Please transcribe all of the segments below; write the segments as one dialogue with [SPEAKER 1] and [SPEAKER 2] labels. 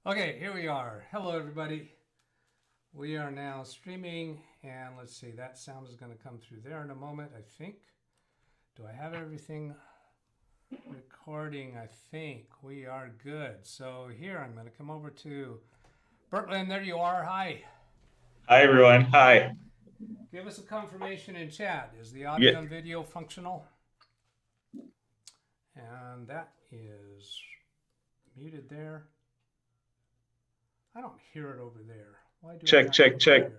[SPEAKER 1] Okay, here we are. Hello, everybody. We are now streaming, and let's see, that sound is going to come through there in a moment, I think. Do I have everything recording? I think we are good. So here, I'm going to come over to Bertland. There you are. Hi.
[SPEAKER 2] Hi everyone. Hi.
[SPEAKER 1] Give us a confirmation in chat. Is the
[SPEAKER 2] Yeah.
[SPEAKER 1] audio and video functional? And that is muted there. I don't hear it over there. Why do I
[SPEAKER 2] Check,
[SPEAKER 1] not hear
[SPEAKER 2] check,
[SPEAKER 1] it
[SPEAKER 2] check.
[SPEAKER 1] here?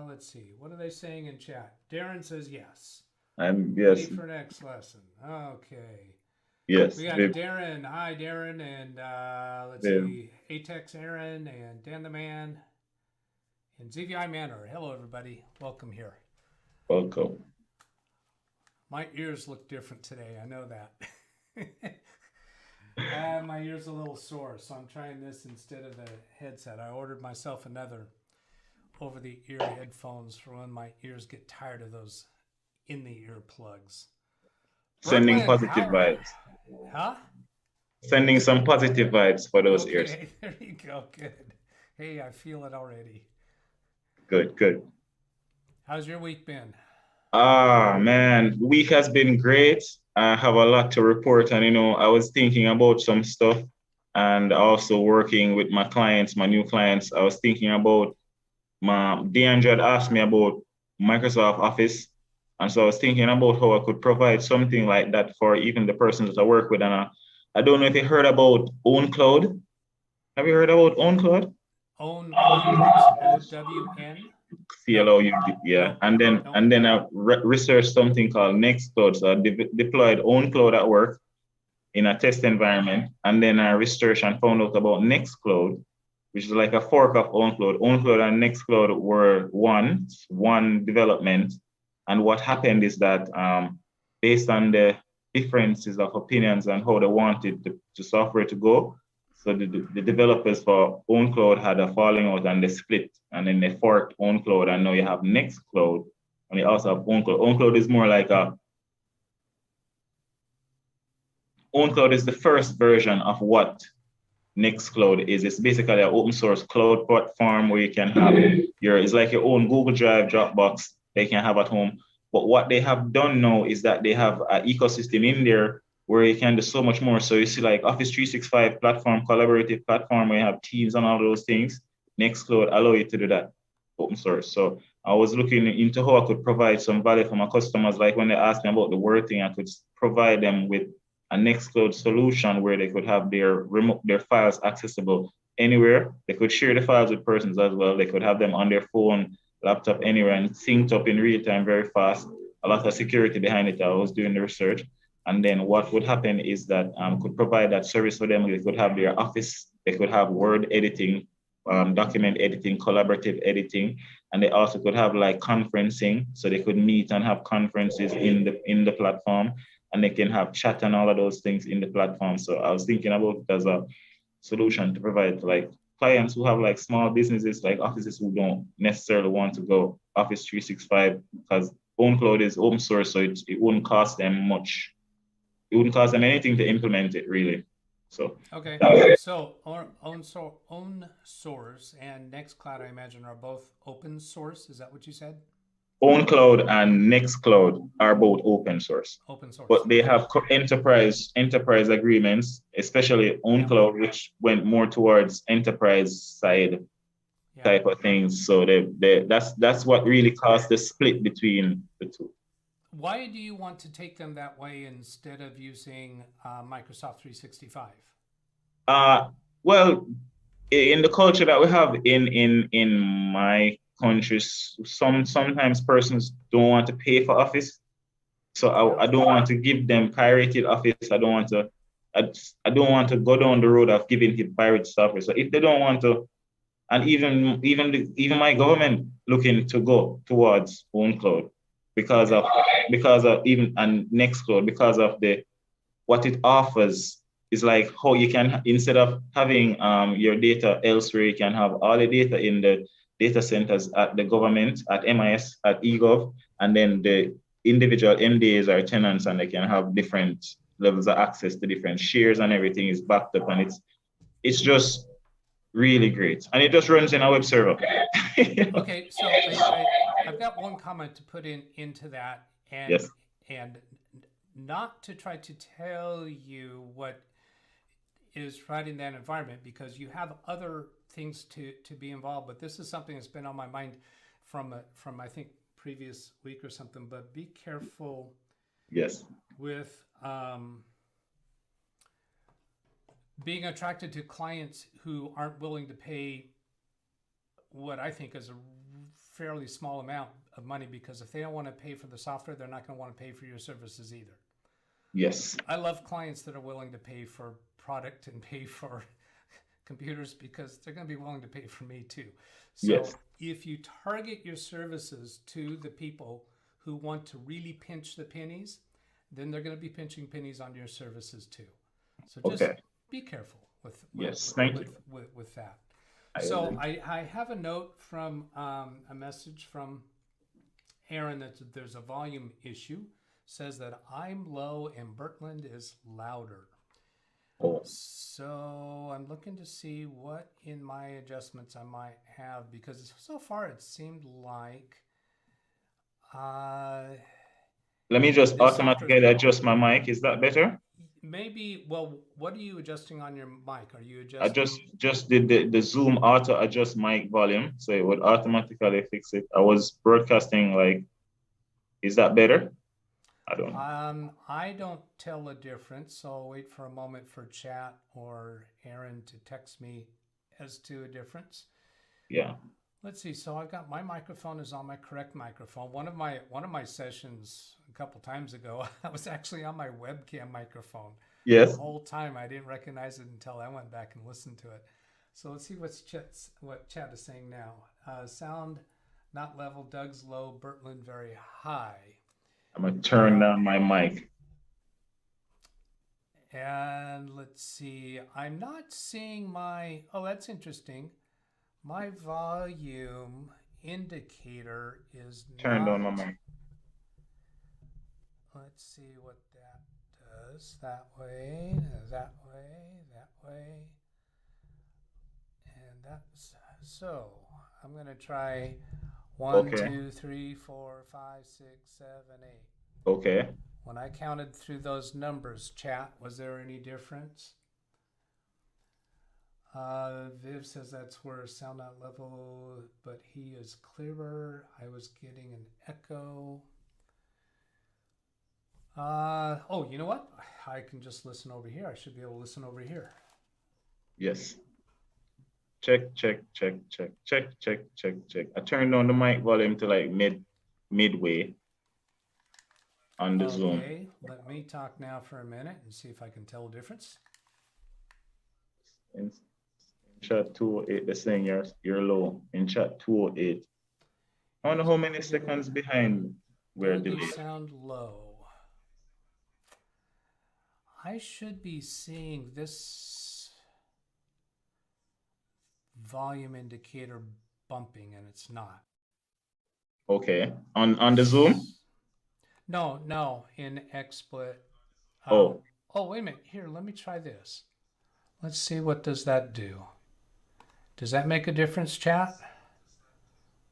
[SPEAKER 1] Let's see. What are they saying in chat? Darren says yes.
[SPEAKER 2] I'm
[SPEAKER 1] Ready
[SPEAKER 2] yes,
[SPEAKER 1] for next lesson. Okay. We
[SPEAKER 2] yes,
[SPEAKER 1] got
[SPEAKER 2] babe,
[SPEAKER 1] Darren. Hi, Darren. And let's
[SPEAKER 2] babe.
[SPEAKER 1] see. Atex Aaron and Dan the Man and ZVI Manor. Hello, everybody. Welcome here.
[SPEAKER 2] Welcome.
[SPEAKER 1] My ears look different today. I know that. My ear's a little sore, so I'm trying this instead of the headset. I ordered myself another over the ear headphones for when my ears get tired of those in the ear plugs.
[SPEAKER 2] Sending
[SPEAKER 1] Bertland,
[SPEAKER 2] positive
[SPEAKER 1] how?
[SPEAKER 2] vibes.
[SPEAKER 1] Huh?
[SPEAKER 2] Sending some positive vibes for those ears.
[SPEAKER 1] Okay, there you go. Good. Hey, I feel it already.
[SPEAKER 2] Good, good.
[SPEAKER 1] How's your week been?
[SPEAKER 2] Ah, man, the week has been great. I have a lot to report, and I was thinking about some stuff and also working with my clients, my new clients. I was thinking about DeAndre had asked me about Microsoft Office. And so I was thinking about how I could provide something like that for even the persons that I work with. And I don't know if you heard about owncloud. Have you heard about owncloud?
[SPEAKER 1] Own Cloud. That's OWN. Nope.
[SPEAKER 2] CLOUD, yeah.
[SPEAKER 1] Nope.
[SPEAKER 2] And then
[SPEAKER 1] Nope.
[SPEAKER 2] and then I researched something called nextcloud. So I deployed owncloud at work in a test environment. And then I researched and found out about nextcloud, which is like a fork of owncloud. Owncloud and nextcloud were one development. And what happened is that based on the differences of opinions and how they wanted the software to go, so the developers for owncloud had a falling out and they split, and then they forked owncloud, and now you have nextcloud, and you also have owncloud. Owncloud is more like a owncloud is the first version of what Nextcloud is. It's basically an open source cloud platform where you can have it's like your own Google Drive, Dropbox they can have at home. But what they have done now is that they have an ecosystem in there where you can do so much more. So you see like Office 365 platform, collaborative platform where you have Teams and all those things. Nextcloud allow you to do that open source. So I was looking into how I could provide some value for my customers. Like when they asked me about the word thing, I could provide them with a Nextcloud solution where they could have their files accessible anywhere. They could share the files with persons as well. They could have them on their phone, laptop, anywhere, and synced up in real time very fast. A lot of security behind it. I was doing the research. And then what would happen is that could provide that service for them. They could have their office, they could have word editing, document editing, collaborative editing, and they also could have like conferencing, so they could meet and have conferences in the platform, and they can have chat and all of those things in the platform. So I was thinking about it as a solution to provide like clients who have like small businesses, like offices who don't necessarily want to go Office 365 because owncloud is open source, so it wouldn't cost them much. It wouldn't cost them anything to implement it really. So
[SPEAKER 1] Okay. So own source and Nextcloud, I imagine, are both open source. Is that what you said?
[SPEAKER 2] owncloud and Nextcloud are both open source,
[SPEAKER 1] Open source.
[SPEAKER 2] but they
[SPEAKER 1] Okay.
[SPEAKER 2] have enterprise agreements, especially
[SPEAKER 1] Yeah.
[SPEAKER 2] owncloud, which went more towards enterprise side
[SPEAKER 1] Yeah.
[SPEAKER 2] type of things. So that's what really caused the split between the two.
[SPEAKER 1] Why do you want to take them that way instead of using Microsoft 365?
[SPEAKER 2] Uh, well, in the culture that we have in my country, sometimes persons don't want to pay for Office. So
[SPEAKER 1] Yeah.
[SPEAKER 2] I don't want to give them pirated Office. I, I don't want to go down the road of giving him pirate software. So if they don't want to, and even my government looking to go towards owncloud because
[SPEAKER 1] Okay.
[SPEAKER 2] of even and Nextcloud because of the what it offers is like how you can, instead of having your data elsewhere, you can have all the data in the data centers at the government, at MIS, at eGov, and then the individual MDAs are tenants, and they can have different levels of access to different shares, and everything is backed up, and it's just really great. And it just runs in a web server.
[SPEAKER 1] Okay, so I've got one comment to put into that, and
[SPEAKER 2] Yes.
[SPEAKER 1] and not to try to tell you what is right in that environment, because you have other things to be involved. But this is something that's been on my mind from I think previous week or something. But be careful.
[SPEAKER 2] Yes.
[SPEAKER 1] With being attracted to clients who aren't willing to pay what I think is a fairly small amount of money, because if they don't want to pay for the software, they're not going to want to pay for your services either.
[SPEAKER 2] Yes.
[SPEAKER 1] I love clients that are willing to pay for product and pay for computers, because they're going to be willing to pay for me too. So
[SPEAKER 2] yes.
[SPEAKER 1] If you target your services to the people who want to really pinch the pennies, then they're going to be pinching pennies on your services too. So just be careful with that. I have a note from a message from Aaron that there's a volume issue. Says that I'm low and Bertland is louder.
[SPEAKER 2] Oh.
[SPEAKER 1] So I'm looking to see what in my adjustments I might have, because so far it seemed like
[SPEAKER 2] let me just automatically adjust my mic. Is that better?
[SPEAKER 1] Maybe. Well, what are you adjusting on your mic? Are you adjusting?
[SPEAKER 2] I just did the Zoom auto adjust mic volume, so it would automatically fix it. I was broadcasting like, is that better? I don't know.
[SPEAKER 1] I don't tell a difference, so I'll wait for a moment for chat or Aaron to text me as to a difference.
[SPEAKER 2] Yeah.
[SPEAKER 1] Let's see. So I've got my microphone is on my correct microphone. One of my sessions a couple times ago, I was actually on my webcam microphone.
[SPEAKER 2] Yes.
[SPEAKER 1] The whole time I didn't recognize it until I went back and listened to it. So let's see what chat is saying now. Sound not level. Doug's low. Bertland very high.
[SPEAKER 2] I'm gonna turn down my mic.
[SPEAKER 1] And let's see. I'm not seeing my. Oh, that's interesting. My volume indicator is
[SPEAKER 2] turned on my mic.
[SPEAKER 1] Let's see what that does. That way, that way, that way. And that's so. I'm going to try 1, 2, 3, 4, 5, 6, 7, 8.
[SPEAKER 2] Okay.
[SPEAKER 1] When I counted through those numbers, chat, was there any difference? Viv says that's where sound not level, but he is clearer. I was getting an echo. Oh, you know what? I can just listen over here. I should be able to listen over here.
[SPEAKER 2] Yes. Check, check, check, check, check, check, check, check. I turned on the mic volume to like midway on the Zoom.
[SPEAKER 1] Okay, let me talk now for a minute and see if I can tell a difference.
[SPEAKER 2] In chat 208, they're saying you're low. In chat 208. I wonder how many seconds behind we're delayed.
[SPEAKER 1] Sound low. I should be seeing this volume indicator bumping, and it's not.
[SPEAKER 2] Okay, on the Zoom?
[SPEAKER 1] No, in XSplit.
[SPEAKER 2] Oh,
[SPEAKER 1] wait a minute. Here, let me try this. Let's see, what does that do? Does that make a difference, chat?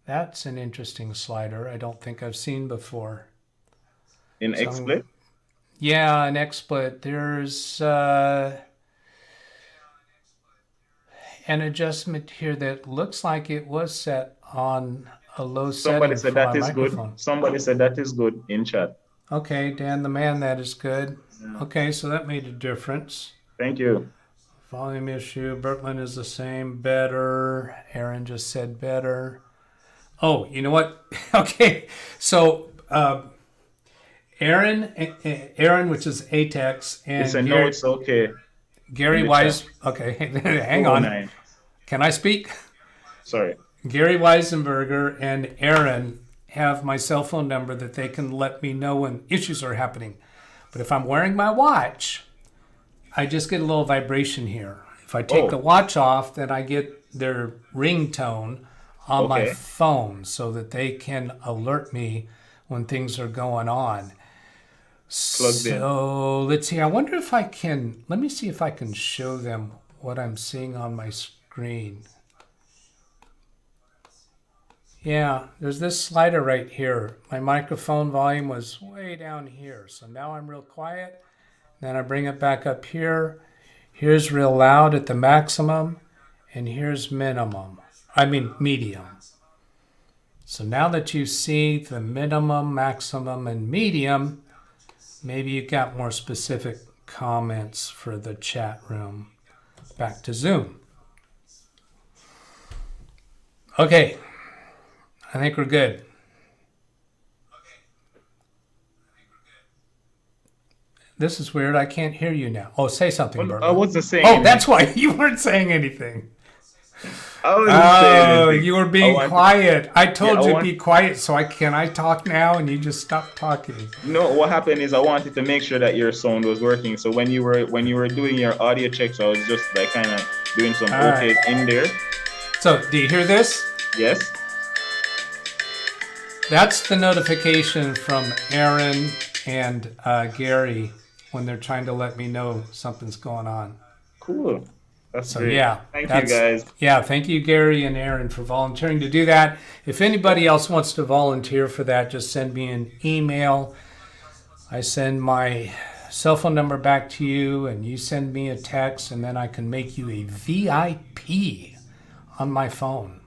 [SPEAKER 1] That's an interesting slider I don't think I've seen before.
[SPEAKER 2] In XSplit?
[SPEAKER 1] Yeah, in XSplit, there's an adjustment here that looks like it was set on a low setting.
[SPEAKER 2] Somebody said that is good. Somebody said that is good in chat.
[SPEAKER 1] Okay, Dan the man, that is good. Yeah. Okay, so that made a difference.
[SPEAKER 2] Thank you.
[SPEAKER 1] Volume issue. Bertland is the same. Better. Aaron just said better. Oh, you know what? Okay, so Aaron, which is Atex, and
[SPEAKER 2] it's no, it's okay.
[SPEAKER 1] Gary Wise. Okay, hang on.
[SPEAKER 2] 9.
[SPEAKER 1] Can I speak?
[SPEAKER 2] Sorry.
[SPEAKER 1] Gary Weisenberger and Aaron have my cell phone number that they can let me know when issues are happening. But if I'm wearing my watch, I just get a little vibration here. If I take the watch off, then I get their ringtone on my phone so that they can alert me when things are going on.
[SPEAKER 2] Plugged in.
[SPEAKER 1] So let's see. I wonder if I can. Let me see if I can show them what I'm seeing on my screen. Yeah, there's this slider right here. My microphone volume was way down here. So now I'm real quiet. Then I bring it back up here. Here's real loud at the maximum. And here's medium. So now that you see the minimum, maximum, and medium, maybe you got more specific comments for the chat room. Back to Zoom. Okay. I think we're good. This is weird. I can't hear you now. Oh, say something,
[SPEAKER 2] Well,
[SPEAKER 1] Bertland.
[SPEAKER 2] I wasn't saying
[SPEAKER 1] Oh,
[SPEAKER 2] anything.
[SPEAKER 1] that's why you weren't saying anything.
[SPEAKER 2] I wasn't saying anything.
[SPEAKER 1] You were being quiet. I told you
[SPEAKER 2] want-
[SPEAKER 1] be quiet, so can I talk now? And you just stopped talking.
[SPEAKER 2] No, what happened is I wanted to make sure that your sound was working. So when you were doing your audio checks, I was just like kind of doing some
[SPEAKER 1] All
[SPEAKER 2] okays in there.
[SPEAKER 1] So, do you hear this?
[SPEAKER 2] Yes.
[SPEAKER 1] That's the notification from Aaron and Gary when they're trying to let me know something's going on.
[SPEAKER 2] Cool. That's
[SPEAKER 1] So
[SPEAKER 2] great.
[SPEAKER 1] yeah,
[SPEAKER 2] Thank you guys.
[SPEAKER 1] Yeah, thank you, Gary and Aaron, for volunteering to do that. If anybody else wants to volunteer for that, just send me an email. I send my cell phone number back to you, and you send me a text, and then I can make you a VIP on my phone.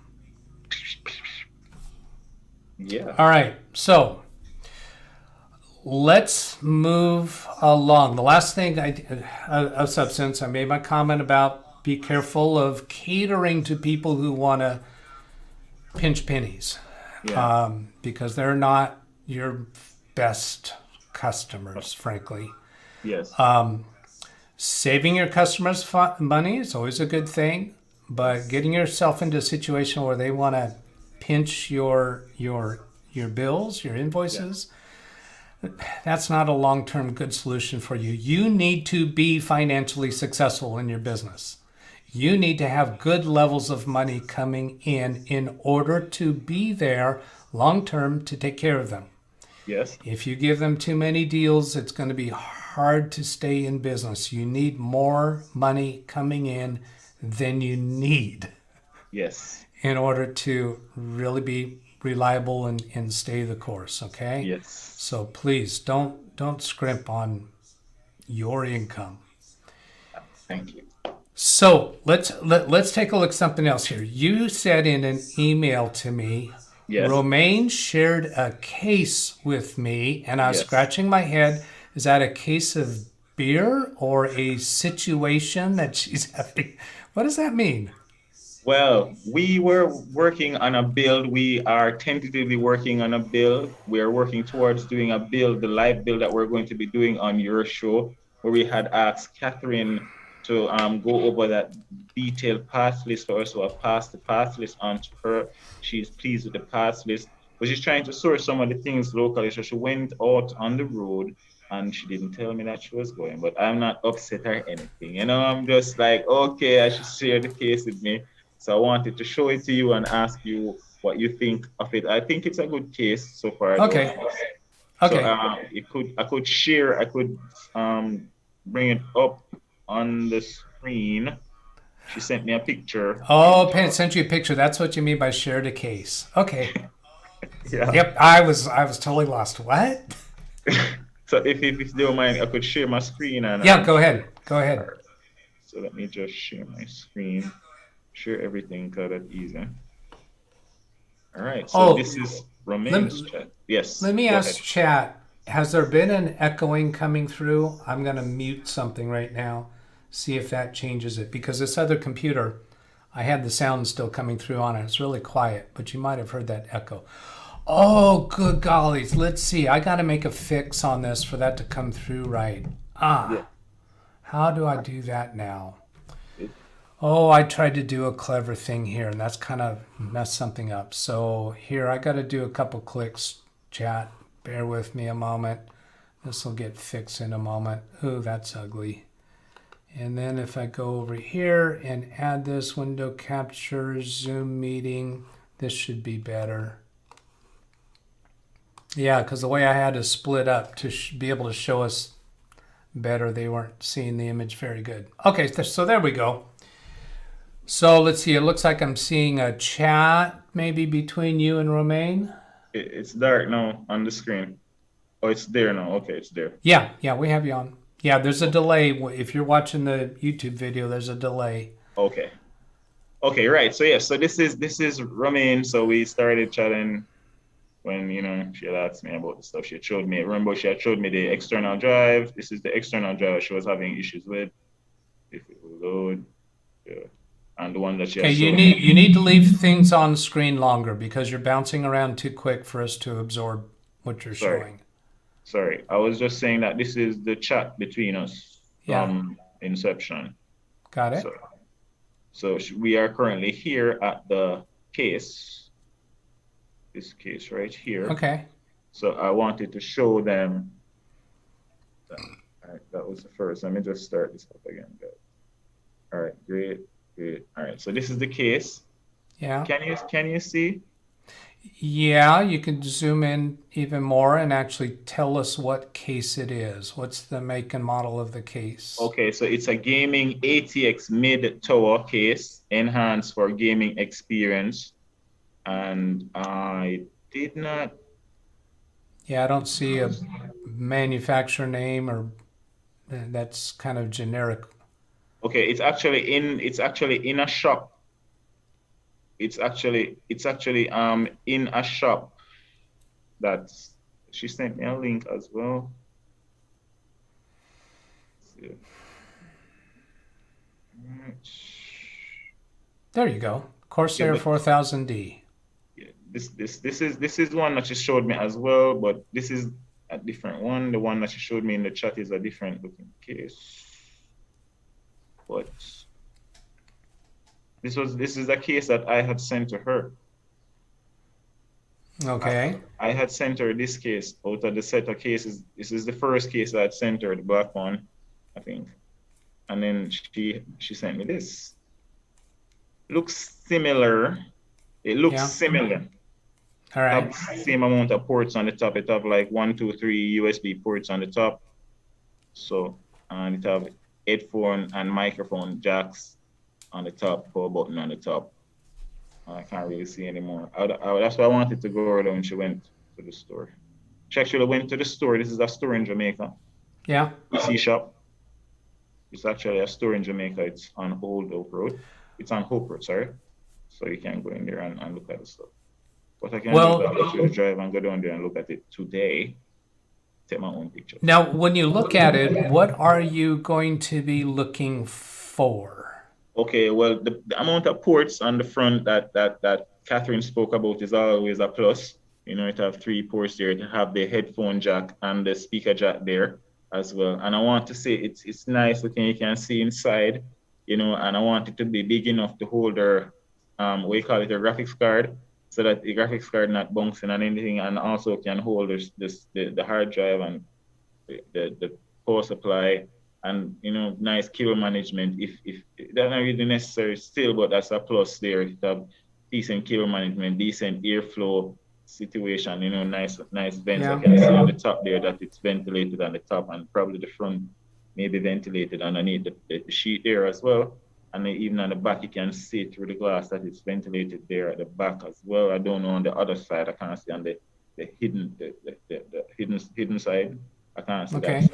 [SPEAKER 2] Yeah.
[SPEAKER 1] All right, so let's move along. The last thing of substance, I made my comment about be careful of catering to people who want to pinch pennies,
[SPEAKER 2] Yeah.
[SPEAKER 1] because they're not your best customers, frankly.
[SPEAKER 2] Yes.
[SPEAKER 1] Saving your customers money is always a good thing, but getting yourself into a situation where they want to pinch your bills, your invoices, that's not a long-term good solution for you. You need to be financially successful in your business. You need to have good levels of money coming in order to be there long-term to take care of them.
[SPEAKER 2] Yes.
[SPEAKER 1] If you give them too many deals, it's going to be hard to stay in business. You need more money coming in than you need.
[SPEAKER 2] Yes.
[SPEAKER 1] In order to really be reliable and stay the course, okay?
[SPEAKER 2] Yes.
[SPEAKER 1] So please don't scrimp on your income.
[SPEAKER 2] Thank you.
[SPEAKER 1] So let's take a look at something else here. You said in an email to me,
[SPEAKER 2] Yes.
[SPEAKER 1] Romaine shared a case with me, and I was
[SPEAKER 2] Yes.
[SPEAKER 1] scratching my head. Is that a case of beer or a situation that she's having? What does that mean?
[SPEAKER 2] Well, we were working on a build. We are tentatively working on a build. We are working towards doing a build, the live build that we're going to be doing on your show, where we had asked Catherine to go over that detailed path list for us. So I passed the path list on to her. She's pleased with the path list, but she's trying to source some of the things locally. So she went out on the road, and she didn't tell me that she was going, but I'm not upset or anything. You know, I'm just like, okay, I should share the case with me. So I wanted to show it to you and ask you what you think of it. I think it's a good case so far.
[SPEAKER 1] Okay. Okay.
[SPEAKER 2] So I could share, I could bring it up on the screen. She sent me a picture.
[SPEAKER 1] Oh, Penn sent you a picture. That's what you mean by shared a case. Okay.
[SPEAKER 2] Yeah.
[SPEAKER 1] Yep. I was totally lost. What?
[SPEAKER 2] So if you don't mind, I could share my screen and
[SPEAKER 1] Yeah, go ahead. Go ahead.
[SPEAKER 2] So let me just share my screen. Share everything because that's easy. All right. So this is Romaine's chat. Yes.
[SPEAKER 1] Let me ask chat, has there been an echoing coming through? I'm going to mute something right now, see if that changes it. Because this other computer, I had the sound still coming through on it. It's really quiet, but you might have heard that echo. Oh, good gollies. Let's see. I got to make a fix on this for that to come through right. How do I do that now? Oh, I tried to do a clever thing here, and that's kind of messed something up. So here, I got to do a couple clicks, chat. Bear with me a moment. This will get fixed in a moment. Ooh, that's ugly. And then if I go over here and add this window capture, Zoom meeting, this should be better. Yeah, because the way I had to split up to be able to show us better, they weren't seeing the image very good. Okay, so there we go. So let's see. It looks like I'm seeing a chat maybe between you and Romaine.
[SPEAKER 2] It's dark now on the screen. Oh, it's there now. Okay, it's there.
[SPEAKER 1] Yeah, we have you on. Yeah, there's a delay. If you're watching the YouTube video, there's a delay.
[SPEAKER 2] Okay. Okay, right. So yeah, so this is Romaine. So we started chatting when she had asked me about the stuff. She had showed me. Remember, she had showed me the external drive. This is the external drive she was having issues with. If it will load, yeah. And the one that she had
[SPEAKER 1] Okay,
[SPEAKER 2] showed
[SPEAKER 1] you need to leave things on the screen longer because you're bouncing around too quick for us to absorb what you're showing.
[SPEAKER 2] Sorry, I was just saying that this is the chat between us
[SPEAKER 1] Yeah.
[SPEAKER 2] from inception.
[SPEAKER 1] Got it.
[SPEAKER 2] So we are currently here at the case, this case right here.
[SPEAKER 1] Okay.
[SPEAKER 2] So I wanted to show them that was the first. Let me just start this up again, guys. All right, great. All right, so this is the case.
[SPEAKER 1] Yeah.
[SPEAKER 2] Can you see?
[SPEAKER 1] Yeah, you can zoom in even more and actually tell us what case it is. What's the make and model of the case?
[SPEAKER 2] Okay, so it's a gaming ATX mid-tower case, enhanced for gaming experience. And I did not.
[SPEAKER 1] Yeah, I don't see a manufacturer name, or that's kind of generic.
[SPEAKER 2] Okay, it's actually in a shop. It's actually in a shop. That's she sent me a link as well.
[SPEAKER 1] There you go. Corsair 4000D.
[SPEAKER 2] Yeah, this is one that she showed me as well, but this is a different one. The one that she showed me in the chat is a different looking case. But this is a case that I had sent to her.
[SPEAKER 1] Okay.
[SPEAKER 2] I had sent her this case out of the set of cases. This is the first case I had sent her, the black one, I think. And then she sent me this. Looks similar. It looks similar.
[SPEAKER 1] All right.
[SPEAKER 2] Same amount of ports on the top. It have like 1, 2, 3 USB ports on the top. So, and it have headphone and microphone jacks on the top, power button on the top. I can't really see anymore. That's why I wanted to go over there when she went to the store. She actually went to the store. This is a store in Jamaica.
[SPEAKER 1] Yeah.
[SPEAKER 2] PC shop. It's actually a store in Jamaica. It's on Old Oak Road. It's on Hope Road, sorry. So you can go in there and look at the stuff. What I can do is I'll actually drive and go down there and look at it today. Take my own pictures.
[SPEAKER 1] Now, when you look at it, what are you going to be looking for?
[SPEAKER 2] Okay, well, the amount of ports on the front that Catherine spoke about is always a plus. It have 3 ports there. To have the headphone jack and the speaker jack there as well. And I want to say it's nice looking. You can see inside, and I want it to be big enough to hold her, we call it a graphics card, so that the graphics card not bouncing on anything, and also can hold the hard drive and the power supply. And nice cable management. If that's not really necessary still, but that's a plus there. To have decent cable management, decent airflow situation. Nice vents. I can see on the top there that it's ventilated on the top, and probably the front maybe ventilated underneath the sheet there as well. And then even on the back, you can see through the glass that it's ventilated there at the back as well. I don't know on the other side. I can't see on the hidden side. I can't see that.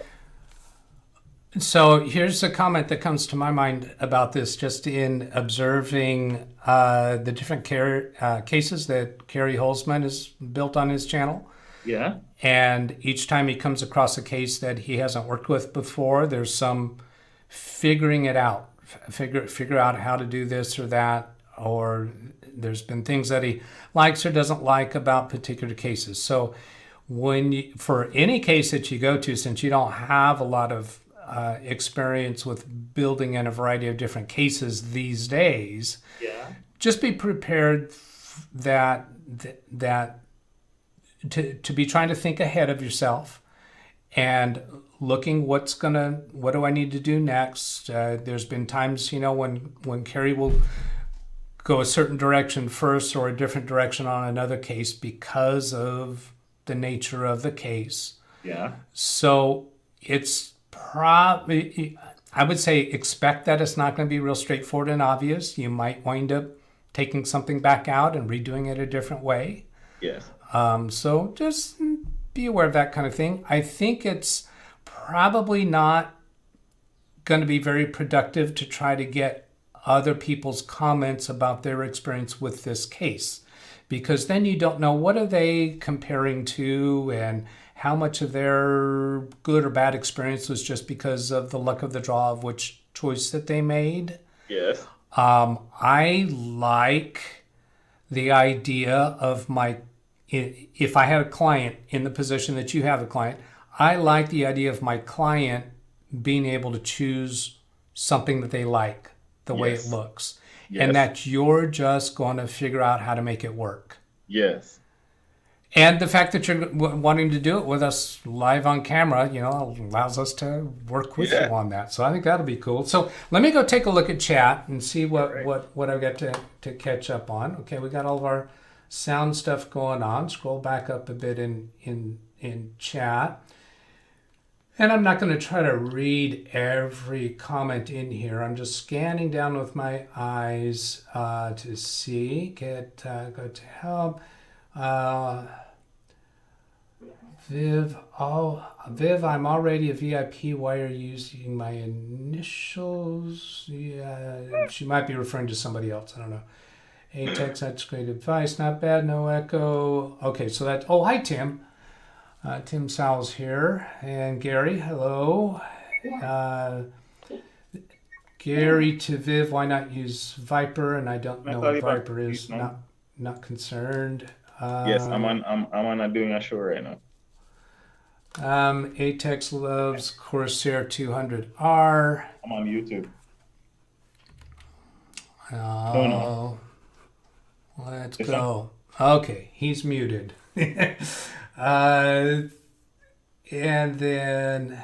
[SPEAKER 1] So here's a comment that comes to my mind about this, just in observing the different cases that Kerry Holzman has built on his channel.
[SPEAKER 2] Yeah.
[SPEAKER 1] And each time he comes across a case that he hasn't worked with before, there's some figuring it out, figure out how to do this or that, or there's been things that he likes or doesn't like about particular cases. So for any case that you go to, since you don't have a lot of experience with building in a variety of different cases these days, just be prepared that to be trying to think ahead of yourself and looking what do I need to do next. There's been times when Kerry will go a certain direction first or a different direction on another case because of the nature of the case.
[SPEAKER 2] Yeah.
[SPEAKER 1] So it's probably, I would say expect that it's not going to be real straightforward and obvious. You might wind up taking something back out and redoing it a different way.
[SPEAKER 2] Yes.
[SPEAKER 1] So just be aware of that kind of thing. I think it's probably not going to be very productive to try to get other people's comments about their experience with this case, because then you don't know what are they comparing to and how much of their good or bad experience was just because of the luck of the draw of which choice that they made.
[SPEAKER 2] Yes.
[SPEAKER 1] I like the idea of if I had a client in the position that you have a client, I like the idea of my client being able to choose something that they like, the way it looks, and that you're just going to figure out how to make it work.
[SPEAKER 2] Yes.
[SPEAKER 1] And the fact that you're wanting to do it with us live on camera, allows us to work with you on that. So I think that'll be cool. So let me go take a look at chat and see what I've got to catch up on. Okay, we got all of our sound stuff going on. Scroll back up a bit in chat. And I'm not going to try to read every comment in here. I'm just scanning down with my eyes to see. Go to help. Viv, I'm already a VIP. Why are you using my initials? Yeah, she might be referring to somebody else. I don't know. Atex, that's great advice. Not bad. No echo. Okay, so that. Oh, hi, Tim. Tim Sowell's here. And Gary, hello. Gary to Viv, why not use Viper? And I don't know what Viper is. Not concerned.
[SPEAKER 2] Yes, I'm on doing a show right now.
[SPEAKER 1] Atex loves Corsair 200R.
[SPEAKER 2] I'm on YouTube.
[SPEAKER 1] No. Let's go. Okay, he's muted. And then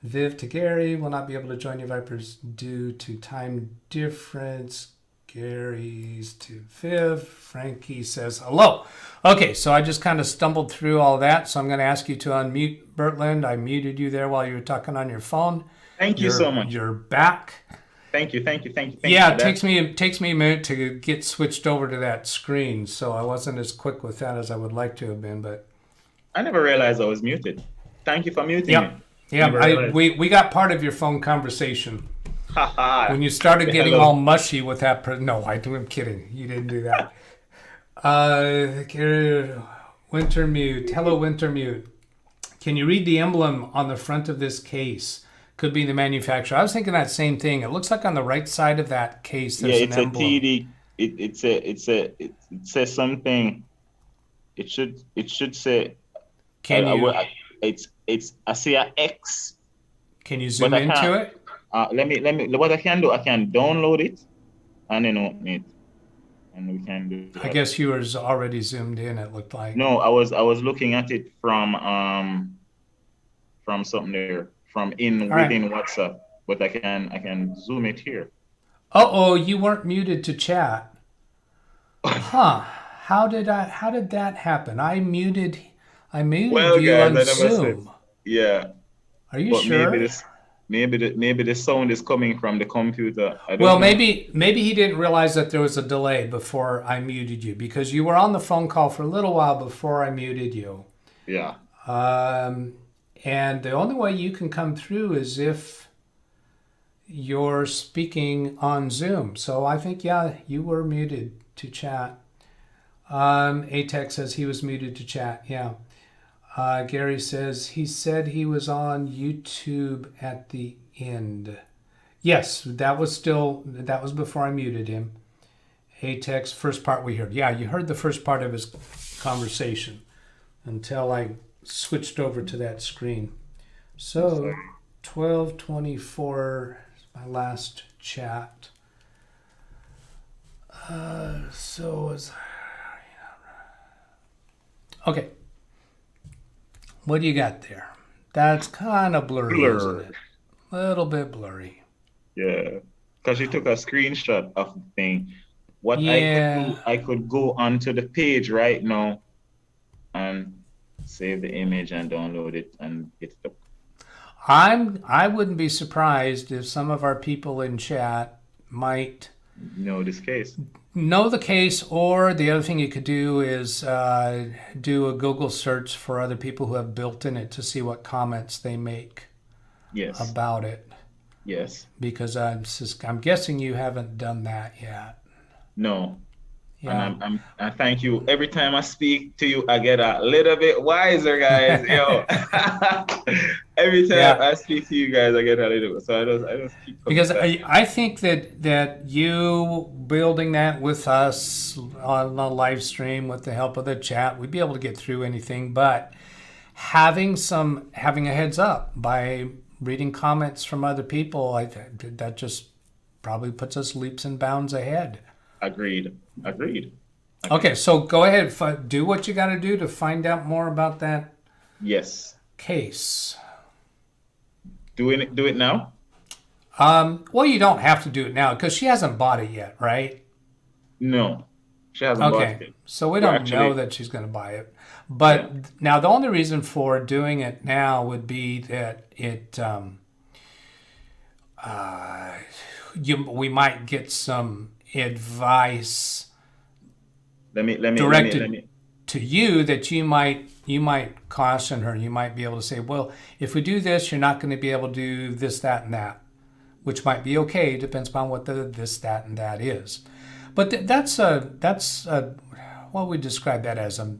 [SPEAKER 1] Viv to Gary, will not be able to join you Vipers due to time difference. Gary's to Viv. Frankie says hello. Okay, so I just kind of stumbled through all that, so I'm going to ask you to unmute Bertland. I muted you there while you were talking on your phone.
[SPEAKER 2] Thank you so much.
[SPEAKER 1] You're back.
[SPEAKER 2] Thank you.
[SPEAKER 1] Yeah, it takes me a minute to get switched over to that screen, so I wasn't as quick with that as I would like to have been. But
[SPEAKER 2] I never realized I was muted. Thank you for muting me.
[SPEAKER 1] Yeah, we got part of your phone conversation. When you started getting all mushy with that. No, I'm kidding. You didn't do that. Winter Mute. Hello, Winter Mute. Can you read the emblem on the front of this case? Could be the manufacturer. I was thinking that same thing. It looks like on the right side of that case there's an emblem.
[SPEAKER 2] A TD. It says something. It should say.
[SPEAKER 1] Can you?
[SPEAKER 2] I see an X.
[SPEAKER 1] Can you zoom into it?
[SPEAKER 2] Let me. What I can do, I can download it, and then open it, and we can do that.
[SPEAKER 1] I guess you was already zoomed in. It looked like.
[SPEAKER 2] No, I was looking at it from something there. Within WhatsApp, but I can zoom it here.
[SPEAKER 1] Oh, you weren't muted to chat. Huh? How did that happen? I muted you on Zoom.
[SPEAKER 2] Yeah.
[SPEAKER 1] Are you sure?
[SPEAKER 2] Maybe the sound is coming from the computer.
[SPEAKER 1] Maybe he didn't realize that there was a delay before I muted you, because you were on the phone call for a little while before I muted you.
[SPEAKER 2] Yeah.
[SPEAKER 1] And the only way you can come through is if you're speaking on Zoom. So I think, you were muted to chat. Atex says he was muted to chat. Yeah. Gary says he said he was on YouTube at the end. Yes, that was before I muted him. Atex, first part we heard. Yeah, you heard the first part of his conversation until I switched over to that screen. So 12:24 is my last chat. Okay. What do you got there? That's kind of blurry, isn't it? A little bit blurry.
[SPEAKER 2] Yeah, because you took a screenshot of the thing. What I could go onto the page right now and save the image and download it and get it up.
[SPEAKER 1] I wouldn't be surprised if some of our people in chat might
[SPEAKER 2] know this case.
[SPEAKER 1] know the case, or the other thing you could do is do a Google search for other people who have built in it to see what comments they make
[SPEAKER 2] Yes.
[SPEAKER 1] about it.
[SPEAKER 2] Yes.
[SPEAKER 1] Because I'm guessing you haven't done that yet.
[SPEAKER 2] No.
[SPEAKER 1] Yeah.
[SPEAKER 2] And I thank you. Every time I speak to you, I get a little bit wiser, guys. Yo. Every time I speak to you guys, I get a little bit. So I just keep coming
[SPEAKER 1] because
[SPEAKER 2] back.
[SPEAKER 1] I think that you building that with us on the live stream with the help of the chat, we'd be able to get through anything. But having a heads up by reading comments from other people, that just probably puts us leaps and bounds ahead.
[SPEAKER 2] Agreed.
[SPEAKER 1] Okay, so go ahead, do what you got to do to find out more about that.
[SPEAKER 2] Yes.
[SPEAKER 1] Case.
[SPEAKER 2] Do it now?
[SPEAKER 1] Well, you don't have to do it now because she hasn't bought it yet, right?
[SPEAKER 2] No, she hasn't bought it.
[SPEAKER 1] Okay, so we don't know that she's going to buy it. But now the only reason for doing it now would be that we might get some advice directed to you that you might caution her. You might be able to say, well, if we do this, you're not going to be able to do this, that, and that, which might be okay. Depends upon what the this, that, and that is. But that's what we describe that as
[SPEAKER 2] I'm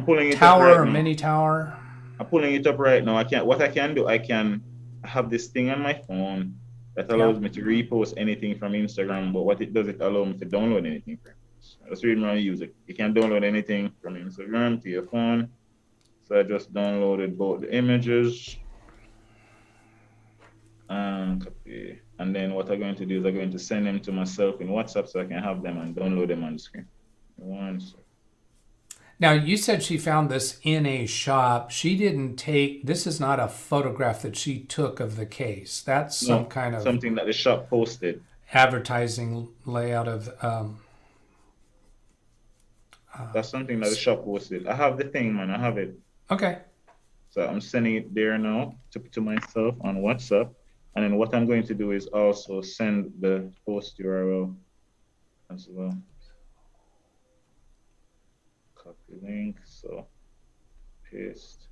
[SPEAKER 2] pulling it
[SPEAKER 1] tower
[SPEAKER 2] up right
[SPEAKER 1] or
[SPEAKER 2] now.
[SPEAKER 1] mini tower.
[SPEAKER 2] I'm pulling it up right now. What I can do, I can have this thing on my phone that allows me to repost anything from Instagram, but what it does, it allows me to download anything from it. That's the reason why I use it. You can download anything from Instagram to your phone. So I just downloaded both the images and copy. And then what I'm going to do is I'm going to send them to myself in WhatsApp so I can have them and download them on the screen.
[SPEAKER 1] Now, you said she found this in a shop. She didn't take, this is not a photograph that she took of the case. That's
[SPEAKER 2] something that the shop posted.
[SPEAKER 1] Advertising layout of...
[SPEAKER 2] that's something that the shop posted. I have the thing, man. I have it.
[SPEAKER 1] Okay.
[SPEAKER 2] So I'm sending it there now to myself on WhatsApp. And then what I'm going to do is also send the post URL as well. Copy link, so paste.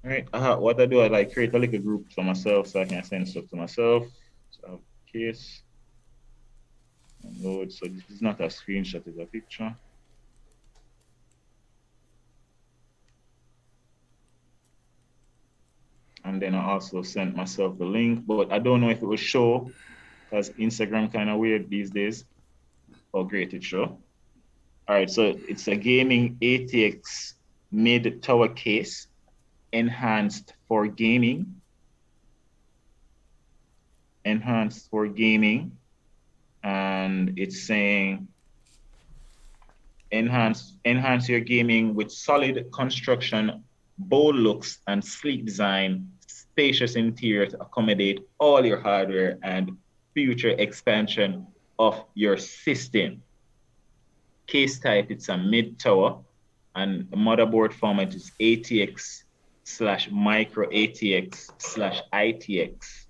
[SPEAKER 2] All right, what I do, I create a little group for myself so I can send stuff to myself. So I have case, download. So this is not a screenshot, it's a picture. And then I also sent myself the link, but I don't know if it will show because Instagram kind of weird these days. Oh, great, it show. All right, so it's a gaming ATX mid-tower case, enhanced for gaming. And it's saying enhance your gaming with solid construction, bold looks, and sleek design, spacious interior to accommodate all your hardware and future expansion of your system. Case type, it's a mid-tower, and the motherboard format is ATX/micro ATX/ITX.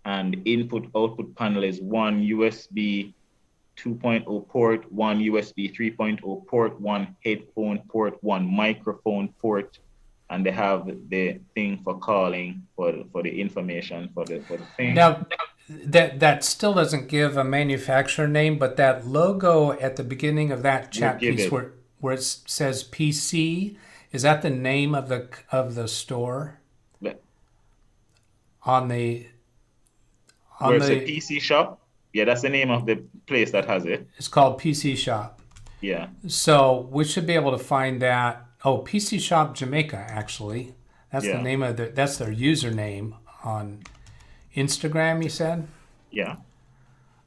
[SPEAKER 2] And input-output panel is one USB 2.0 port, one USB 3.0 port, one headphone port, one microphone port, and they have the thing for calling for the information for the thing.
[SPEAKER 1] Now, that still doesn't give a manufacturer name, but that logo at the beginning of that chat piece where it says PC, is that the name of the store? On the
[SPEAKER 2] where it's a PC shop? Yeah, that's the name of the place that has it.
[SPEAKER 1] It's called PC Shop.
[SPEAKER 2] Yeah.
[SPEAKER 1] So we should be able to find that. Oh, PC Shop Jamaica, actually. That's the name of that's their username on Instagram, you said?
[SPEAKER 2] Yeah.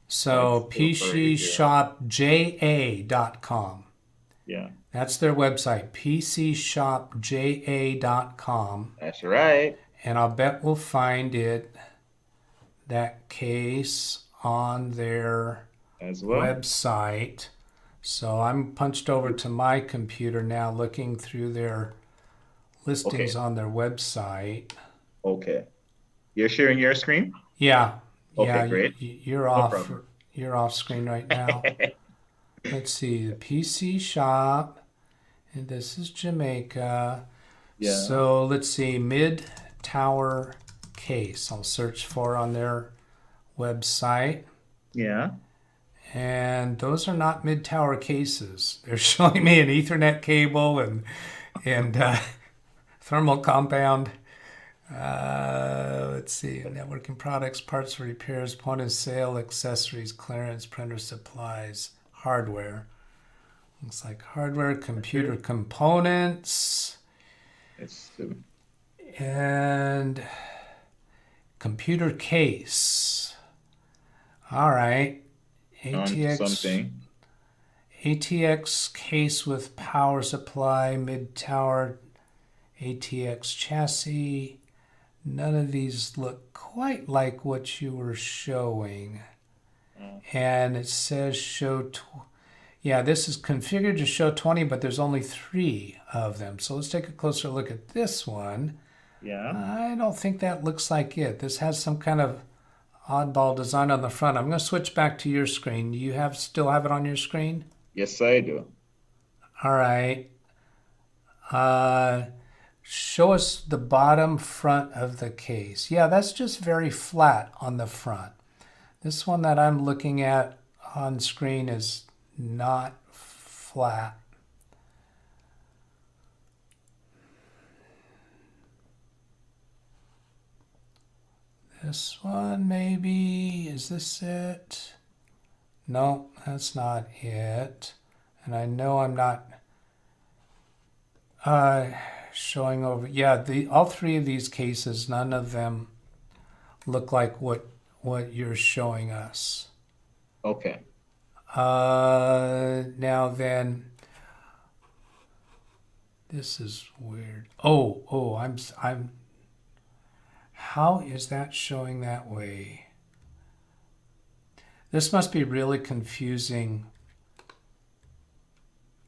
[SPEAKER 1] So PCShopJA.com.
[SPEAKER 2] Yeah.
[SPEAKER 1] That's their website, PCShopJA.com.
[SPEAKER 2] That's right.
[SPEAKER 1] And I'll bet we'll find that case on their website. So I'm punched over to my computer now looking through their listings on their website.
[SPEAKER 2] Okay. You're sharing your screen?
[SPEAKER 1] Yeah.
[SPEAKER 2] Okay,
[SPEAKER 1] Yeah,
[SPEAKER 2] great.
[SPEAKER 1] you're
[SPEAKER 2] No
[SPEAKER 1] off.
[SPEAKER 2] problem.
[SPEAKER 1] You're off screen right now. Let's see, the PC shop, and this is Jamaica.
[SPEAKER 2] Yeah.
[SPEAKER 1] So let's see, mid-tower case. I'll search for on their website.
[SPEAKER 2] Yeah.
[SPEAKER 1] And those are not mid-tower cases. They're showing me an Ethernet cable and thermal compound. Let's see, networking products, parts for repairs, point of sale, accessories, clearance, printer supplies, hardware. Looks like hardware, computer components, and computer case. All right. ATX case with power supply, mid-tower, ATX chassis. None of these look quite like what you were showing. And it says show, yeah, this is configured to show 20, but there's only 3 of them. So let's take a closer look at this one.
[SPEAKER 2] Yeah.
[SPEAKER 1] I don't think that looks like it. This has some kind of oddball design on the front. I'm going to switch back to your screen. Do you still have it on your screen?
[SPEAKER 2] Yes, I do.
[SPEAKER 1] All right. Show us the bottom front of the case. Yeah, that's just very flat on the front. This one that I'm looking at on screen is not flat. This one maybe, is this it? No, that's not it. And I know I'm not showing over. Yeah, all 3 of these cases, none of them look like what you're showing us.
[SPEAKER 2] Okay.
[SPEAKER 1] Now then, this is weird. Oh, I'm. How is that showing that way? This must be really confusing.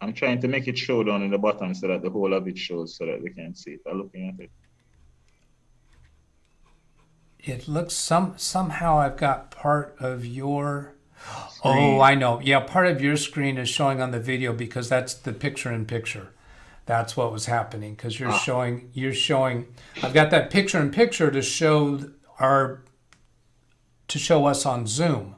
[SPEAKER 2] I'm trying to make it show down in the bottom so that the whole of it shows so that we can see it. I'm looking at it.
[SPEAKER 1] It looks somehow I've got part of your screen. Oh, I know. Yeah, part of your screen is showing on the video because that's the picture-in-picture. That's what was happening because you're showing. I've got that picture-in-picture to show us on Zoom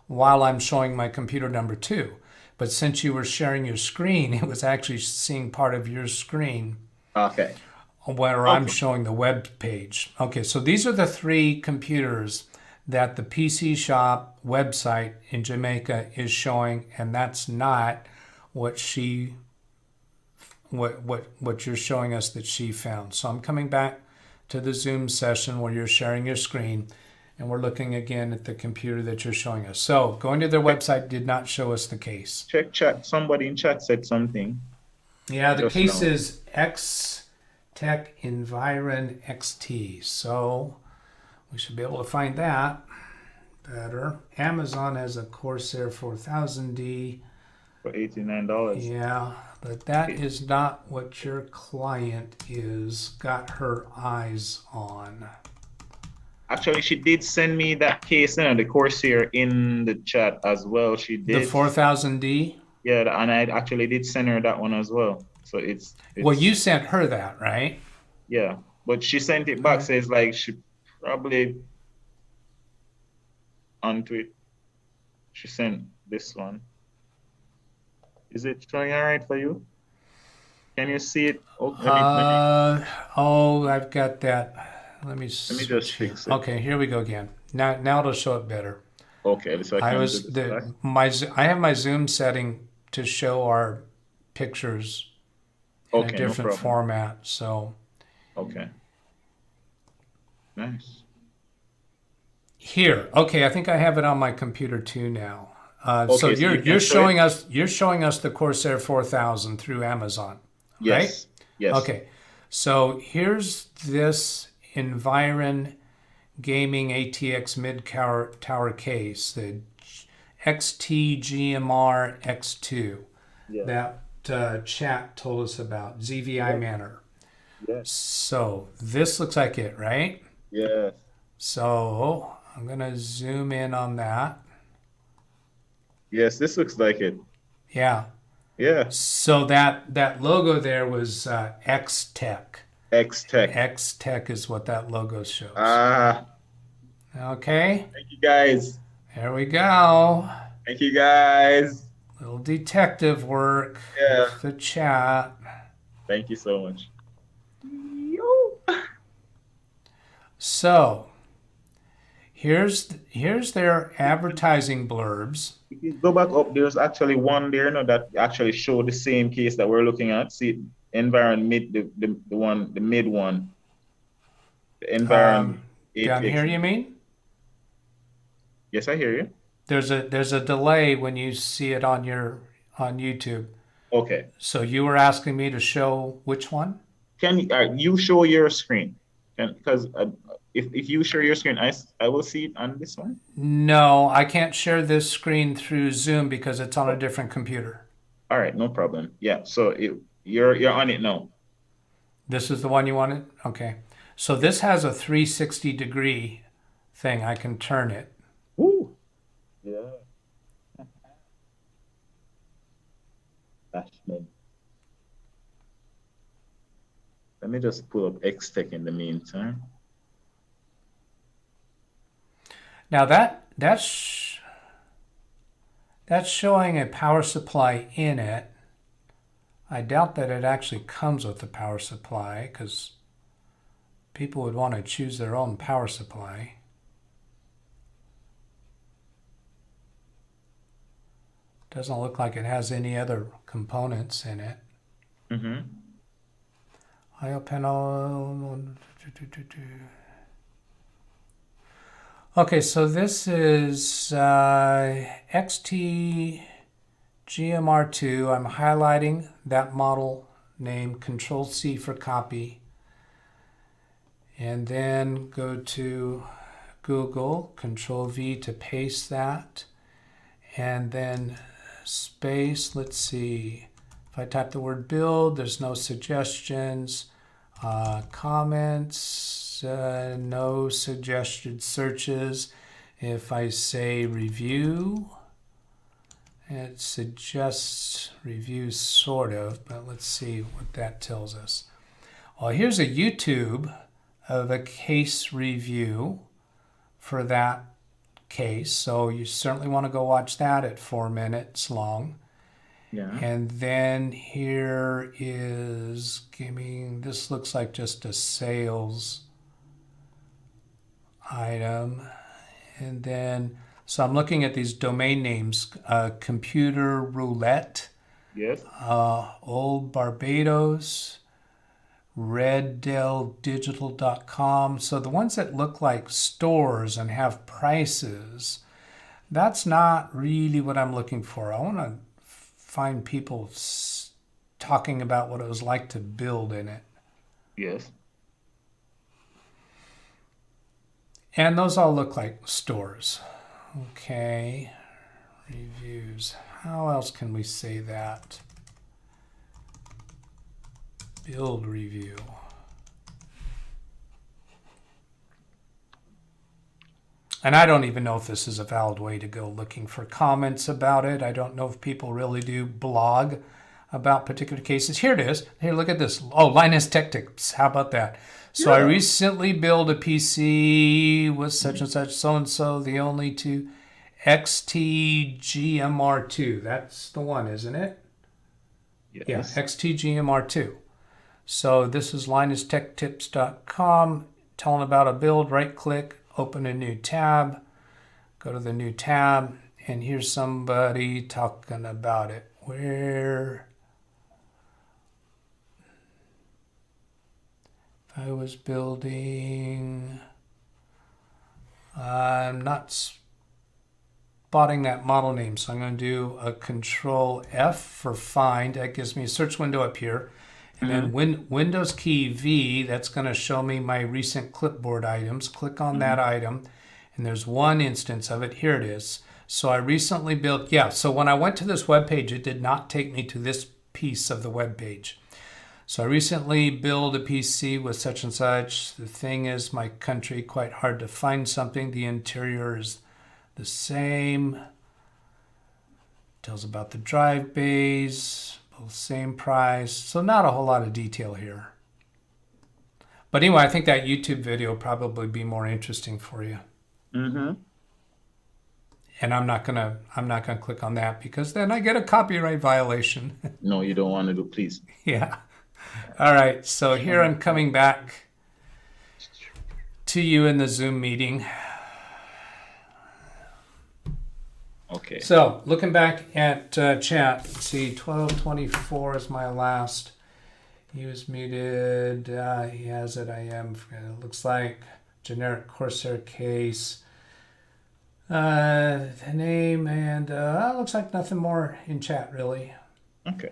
[SPEAKER 1] while I'm showing my computer number 2. But since you were sharing your screen, it was actually seeing part of your screen.
[SPEAKER 2] Okay.
[SPEAKER 1] Where I'm showing the web page. Okay, so these are the 3 computers that the PC shop website in Jamaica is showing, and that's not what what you're showing us that she found. So I'm coming back to the Zoom session where you're sharing your screen, and we're looking again at the computer that you're showing us. So going to their website did not show us the case.
[SPEAKER 2] Check chat. Somebody in chat said something.
[SPEAKER 1] Yeah, the case is Tech Environ XT. So we should be able to find that better. Amazon has a Corsair 4000D
[SPEAKER 2] for $89.
[SPEAKER 1] Yeah, but that is not what your client is got her eyes on.
[SPEAKER 2] Actually, she did send me that case, the Corsair in the chat as well. She did.
[SPEAKER 1] The 4000D?
[SPEAKER 2] Yeah, and I actually did send her that one as well. So it's
[SPEAKER 1] well, you sent her that, right?
[SPEAKER 2] Yeah, but she sent it back, says like she probably onto it. She sent this one. Is it showing all right for you? Can you see it? Oh,
[SPEAKER 1] I've got that. Let me
[SPEAKER 2] just fix it.
[SPEAKER 1] Okay, here we go again. Now it'll show it better.
[SPEAKER 2] Okay, so I
[SPEAKER 1] have my Zoom setting to show our pictures in a different format. So
[SPEAKER 2] okay, nice.
[SPEAKER 1] Here, okay, I think I have it on my computer too now. So you're showing us the Corsair 4000 through Amazon, right?
[SPEAKER 2] Yes. Yes.
[SPEAKER 1] Okay, so here's this Environ Gaming ATX mid-tower case, the XT-GMR X2 that chat told us about, ZVI Manor.
[SPEAKER 2] Yes.
[SPEAKER 1] So this looks like it, right?
[SPEAKER 2] Yes.
[SPEAKER 1] So I'm gonna zoom in on that.
[SPEAKER 2] Yes, this looks like it.
[SPEAKER 1] Yeah.
[SPEAKER 2] Yeah.
[SPEAKER 1] So that logo there was X Tech.
[SPEAKER 2] X Tech.
[SPEAKER 1] X Tech is what that logo shows.
[SPEAKER 2] Ah,
[SPEAKER 1] Okay,
[SPEAKER 2] thank you guys.
[SPEAKER 1] there we go.
[SPEAKER 2] Thank you guys.
[SPEAKER 1] Little detective work
[SPEAKER 2] Yeah.
[SPEAKER 1] with the chat.
[SPEAKER 2] Thank you so much.
[SPEAKER 1] So here's their advertising blurbs.
[SPEAKER 2] If you go back up, there's actually one there now that actually show the same case that we're looking at. See, environment mid, the one, the mid one. The environment
[SPEAKER 1] Down here,
[SPEAKER 2] 8X.
[SPEAKER 1] you mean?
[SPEAKER 2] Yes, I hear you.
[SPEAKER 1] There's a delay when you see it on YouTube.
[SPEAKER 2] Okay.
[SPEAKER 1] So you were asking me to show which one?
[SPEAKER 2] Can you show your screen? Because if you share your screen, I will see it on this one.
[SPEAKER 1] No, I can't share this screen through Zoom because it's on a different computer.
[SPEAKER 2] All right, no problem. Yeah, so you're on it now.
[SPEAKER 1] This is the one you wanted? Okay. So this has a 360-degree thing. I can turn it.
[SPEAKER 2] Ooh. Yeah. That's me. Let me just pull up X-Tech in the meantime.
[SPEAKER 1] Now that's showing a power supply in it. I doubt that it actually comes with the power supply because people would want to choose their own power supply. Doesn't look like it has any other components in it.
[SPEAKER 2] Mm-hmm.
[SPEAKER 1] I-O panel. Okay, so this is XT-GMR2. I'm highlighting that model name, Control-C for copy. And then go to Google, Control-V to paste that. And then space, let's see. If I type the word build, there's no suggestions. Comments, no suggested searches. If I say review, it suggests review sort of, but let's see what that tells us. Well, here's a YouTube of a case review for that case. So you certainly want to go watch that at 4 minutes long.
[SPEAKER 2] Yeah.
[SPEAKER 1] And then here is gaming. This looks like just a sales item. And then, so I'm looking at these domain names, Computer Roulette,
[SPEAKER 2] Yes.
[SPEAKER 1] Old Barbados, RedDellDigital.com. So the ones that look like stores and have prices, that's not really what I'm looking for. I want to find people talking about what it was like to build in it.
[SPEAKER 2] Yes.
[SPEAKER 1] And those all look like stores. Okay. Reviews. How else can we say that? Build review. And I don't even know if this is a valid way to go looking for comments about it. I don't know if people really do blog about particular cases. Here it is. Here, look at this. Oh, Linus Tech Tips. How about that? So yeah. I recently built a PC with such and such, so-and-so, the only two, XTGMR2. That's the one, isn't it?
[SPEAKER 2] Yes.
[SPEAKER 1] Yeah, XTGMR2. So this is linustechtips.com, telling about a build, right-click, open a new tab, go to the new tab, and here's somebody talking about it. Where if I was building, I'm not spotting that model name, so I'm going to do a Control F for find. That gives me a search window up here. And then Windows key V, that's going to show me my recent clipboard items. Click on that item, and there's one instance of it. Here it is. So I recently built, so when I went to this web page, it did not take me to this piece of the web page. So I recently built a PC with such and such. The thing is, my country, quite hard to find something. The interior is the same. Tells about the drive bays, both same price. So not a whole lot of detail here. But anyway, I think that YouTube video will probably be more interesting for you.
[SPEAKER 2] Mm-hmm.
[SPEAKER 1] And I'm not gonna click on that because then I get a copyright violation.
[SPEAKER 2] No, you don't want to do, please.
[SPEAKER 1] Yeah. All right. So here I'm coming back to you in the Zoom meeting.
[SPEAKER 2] Okay.
[SPEAKER 1] So looking back at chat, let's see, 1224 is my last. He was muted. He has it. I am. It looks like generic Corsair case. The name and looks like nothing more in chat really.
[SPEAKER 2] Okay.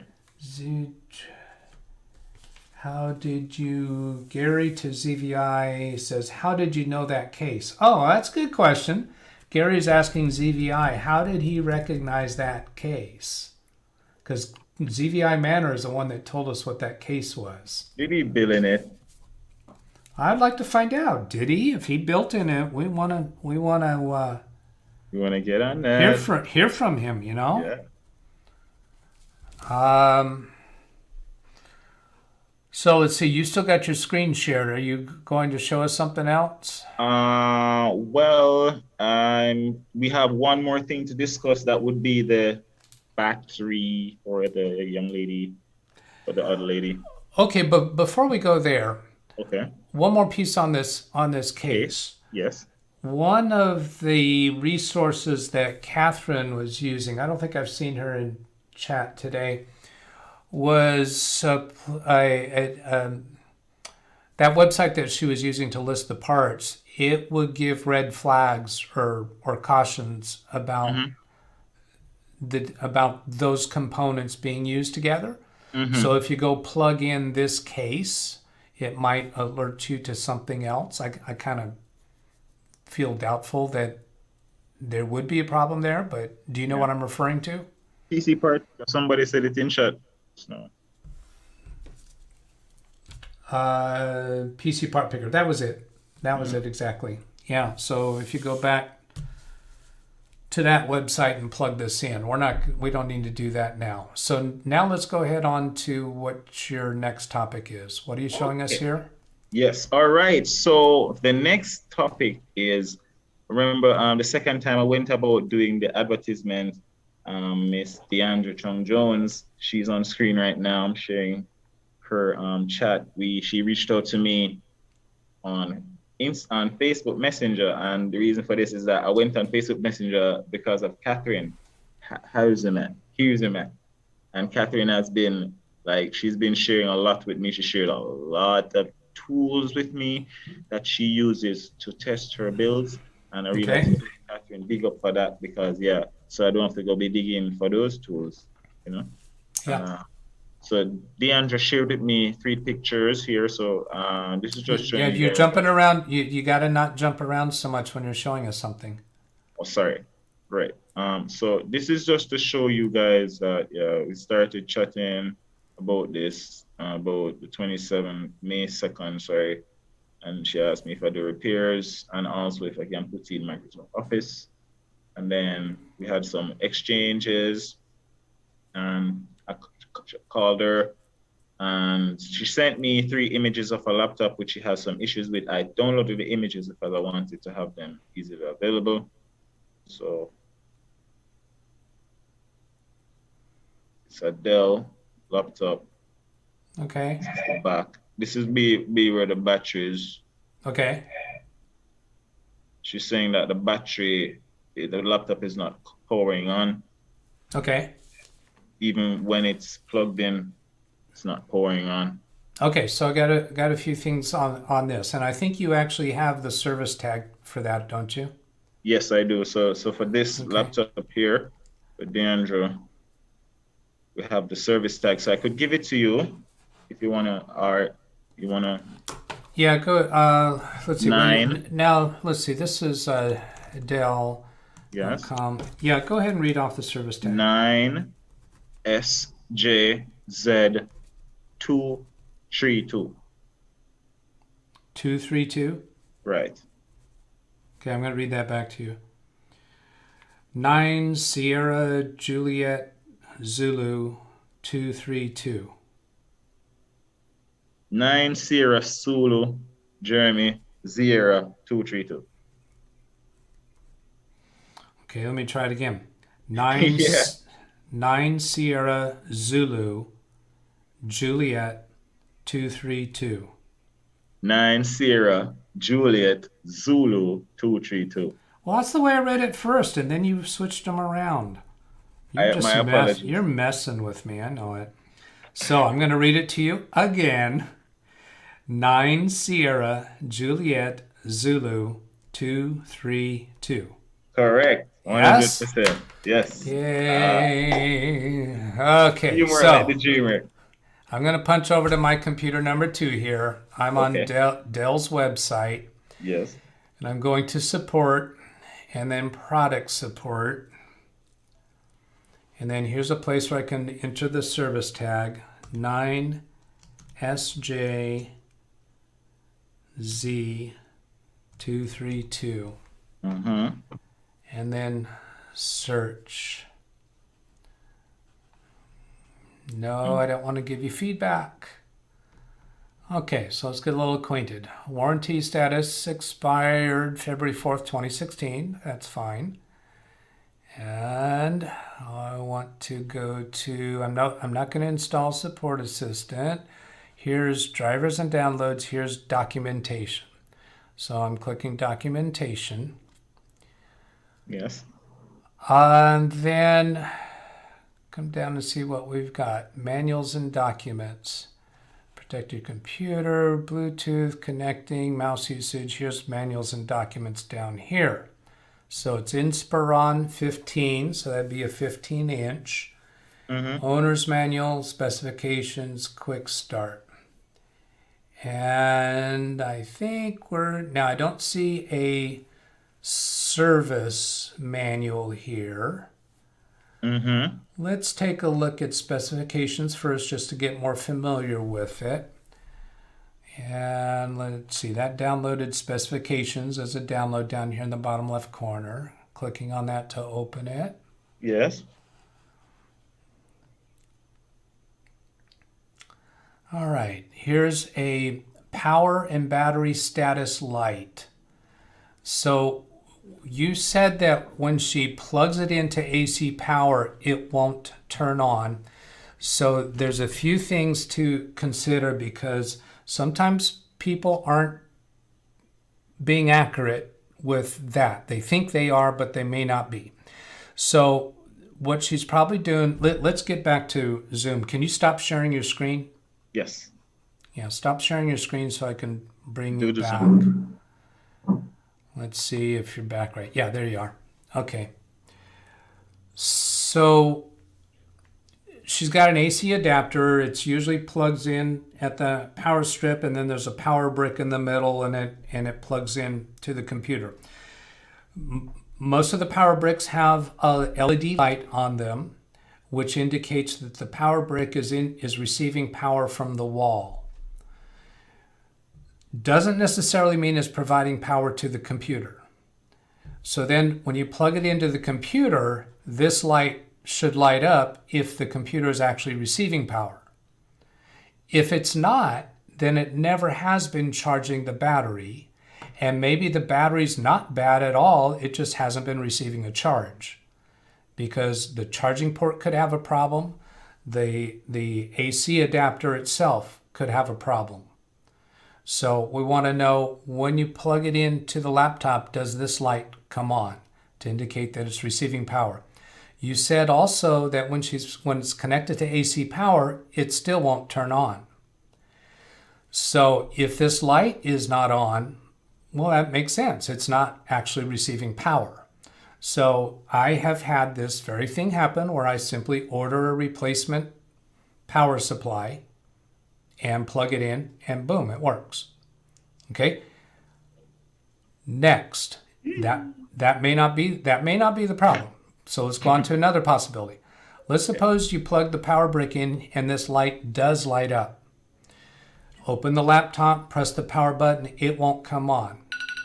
[SPEAKER 1] How did you, Gary to ZVI says, how did you know that case? Oh, that's a good question. Gary's asking ZVI, how did he recognize that case? Because ZVI Manor is the one that told us what that case was.
[SPEAKER 2] Did he bill in it?
[SPEAKER 1] I'd like to find out. Did he? If he built in it, we wanna
[SPEAKER 2] You want to get on that?
[SPEAKER 1] hear from him. You know.
[SPEAKER 2] Yeah.
[SPEAKER 1] So let's see. You still got your screen shared. Are you going to show us something else?
[SPEAKER 2] Well, we have one more thing to discuss. That would be the battery for the young lady or the other lady.
[SPEAKER 1] Okay, but before we go there,
[SPEAKER 2] okay,
[SPEAKER 1] one more piece on this case.
[SPEAKER 2] Yes.
[SPEAKER 1] One of the resources that Catherine was using, I don't think I've seen her in chat today, was that website that she was using to list the parts. It would give red flags or cautions about about those components being used together. So if you go plug in this case, it might alert you to something else. I kind of feel doubtful that there would be a problem there, but do you know what I'm referring to?
[SPEAKER 2] PC part. Somebody said it in chat. No.
[SPEAKER 1] PC part picker. That was it. That was it exactly. Yeah. So if you go back to that website and plug this in, we don't need to do that now. So now let's go ahead on to what your next topic is. What are you showing us here?
[SPEAKER 2] Yes. All right. So the next topic is, remember the second time I went about doing the advertisement, Miss Deandra Chung Jones, she's on screen right now. I'm sharing her chat. She reached out to me on Facebook Messenger, and the reason for this is that I went on Facebook Messenger because of Catherine Hauseman, and Catherine has been she's been sharing a lot with me. She shared a lot of tools with me that she uses to test her builds, and I really like to Catherine big up for that because so I don't have to go be digging for those tools, you know. So Deandra shared with me 3 pictures here. So this is just showing.
[SPEAKER 1] Yeah, you're jumping around. You got to not jump around so much when you're showing us something.
[SPEAKER 2] Oh, sorry. Right. So this is just to show you guys that we started chatting about this about the 27th, May 2nd, sorry. And she asked me if I do repairs and also if I can put in Microsoft Office. And then we had some exchanges, and I called her, and she sent me 3 images of a laptop which she has some issues with. I downloaded the images because I wanted to have them easily available. So it's a Dell laptop.
[SPEAKER 1] Okay.
[SPEAKER 2] This is the back. This is be where the battery is.
[SPEAKER 1] Okay.
[SPEAKER 2] She's saying that the laptop is not powering on.
[SPEAKER 1] Okay.
[SPEAKER 2] Even when it's plugged in, it's not pouring on.
[SPEAKER 1] Okay, so I got a few things on this, and I think you actually have the service tag for that, don't you?
[SPEAKER 2] Yes, I do. So for this laptop here, for Deandra, we have the service tag. So I could give it to you if you wanna, or you wanna.
[SPEAKER 1] Yeah, go. Let's see.
[SPEAKER 2] 9.
[SPEAKER 1] Now let's see. This is Dell.
[SPEAKER 2] Yes.
[SPEAKER 1] Yeah, go ahead and read off the service tag.
[SPEAKER 2] 9 SJZ 2 232.
[SPEAKER 1] 232.
[SPEAKER 2] Right.
[SPEAKER 1] Okay, I'm going to read that back to you. 9 Sierra Juliet Zulu 232.
[SPEAKER 2] 9 Sierra Zulu Jeremy Sierra 232.
[SPEAKER 1] Okay, let me try it again. 9
[SPEAKER 2] Yeah.
[SPEAKER 1] 9 Sierra Zulu Juliet 232.
[SPEAKER 2] 9 Sierra Juliet Zulu 232.
[SPEAKER 1] Well, that's the way I read it first, and then you switched them around.
[SPEAKER 2] My apologies.
[SPEAKER 1] You're messing with me. I know it. So I'm going to read it to you again. 9 Sierra Juliet Zulu 232.
[SPEAKER 2] Correct. 100%. Yes.
[SPEAKER 1] Yay. Okay,
[SPEAKER 2] Humor
[SPEAKER 1] so
[SPEAKER 2] like the dreamer.
[SPEAKER 1] I'm going to punch over to my computer number 2 here. I'm on Dell's website,
[SPEAKER 2] Yes.
[SPEAKER 1] and I'm going to support and then product support. And then here's a place where I can enter the service tag, 9SJZ232.
[SPEAKER 2] Mm-hmm.
[SPEAKER 1] And then search. No, I don't want to give you feedback. Okay, so let's get a little acquainted. Warranty status expired February 4th, 2016. That's fine. And I want to go to, I'm not going to install Support Assistant. Here's drivers and downloads. Here's documentation. So I'm clicking documentation.
[SPEAKER 2] Yes.
[SPEAKER 1] And then come down to see what we've got. Manuals and documents. Protect your computer, Bluetooth, connecting, mouse usage. Here's manuals and documents down here. So it's Inspiron 15, so that'd be a 15-inch.
[SPEAKER 2] Mm-hmm.
[SPEAKER 1] Owner's manual, specifications, quick start. And I think now I don't see a service manual here.
[SPEAKER 2] Mm-hmm.
[SPEAKER 1] Let's take a look at specifications first just to get more familiar with it. And let's see, that downloaded specifications as a download down here in the bottom left corner. Clicking on that to open it.
[SPEAKER 2] Yes.
[SPEAKER 1] All right, here's a power and battery status light. So you said that when she plugs it into AC power, it won't turn on. So there's a few things to consider because sometimes people aren't being accurate with that. They think they are, but they may not be. So what she's probably doing, let's get back to Zoom. Can you stop sharing your screen?
[SPEAKER 2] Yes.
[SPEAKER 1] Yeah, stop sharing your screen so I can bring you
[SPEAKER 2] Do the
[SPEAKER 1] back.
[SPEAKER 2] same.
[SPEAKER 1] Let's see if you're back right. Yeah, there you are. Okay. So she's got an AC adapter. It's usually plugs in at the power strip, and then there's a power brick in the middle, and it plugs in to the computer. Most of the power bricks have a LED light on them, which indicates that the power brick is receiving power from the wall. Doesn't necessarily mean it's providing power to the computer. So then when you plug it into the computer, this light should light up if the computer is actually receiving power. If it's not, then it never has been charging the battery, and maybe the battery's not bad at all, it just hasn't been receiving a charge. Because the charging port could have a problem, the AC adapter itself could have a problem. So we want to know when you plug it into the laptop, does this light come on to indicate that it's receiving power? You said also that when it's connected to AC power, it still won't turn on. So if this light is not on, well, that makes sense. It's not actually receiving power. So I have had this very thing happen where I simply order a replacement power supply and plug it in, and boom, it works. Okay. Next, that may not be the problem. So let's go on to another possibility. Let's suppose you plug the power brick in and this light does light up. Open the laptop, press the power button, it won't come on.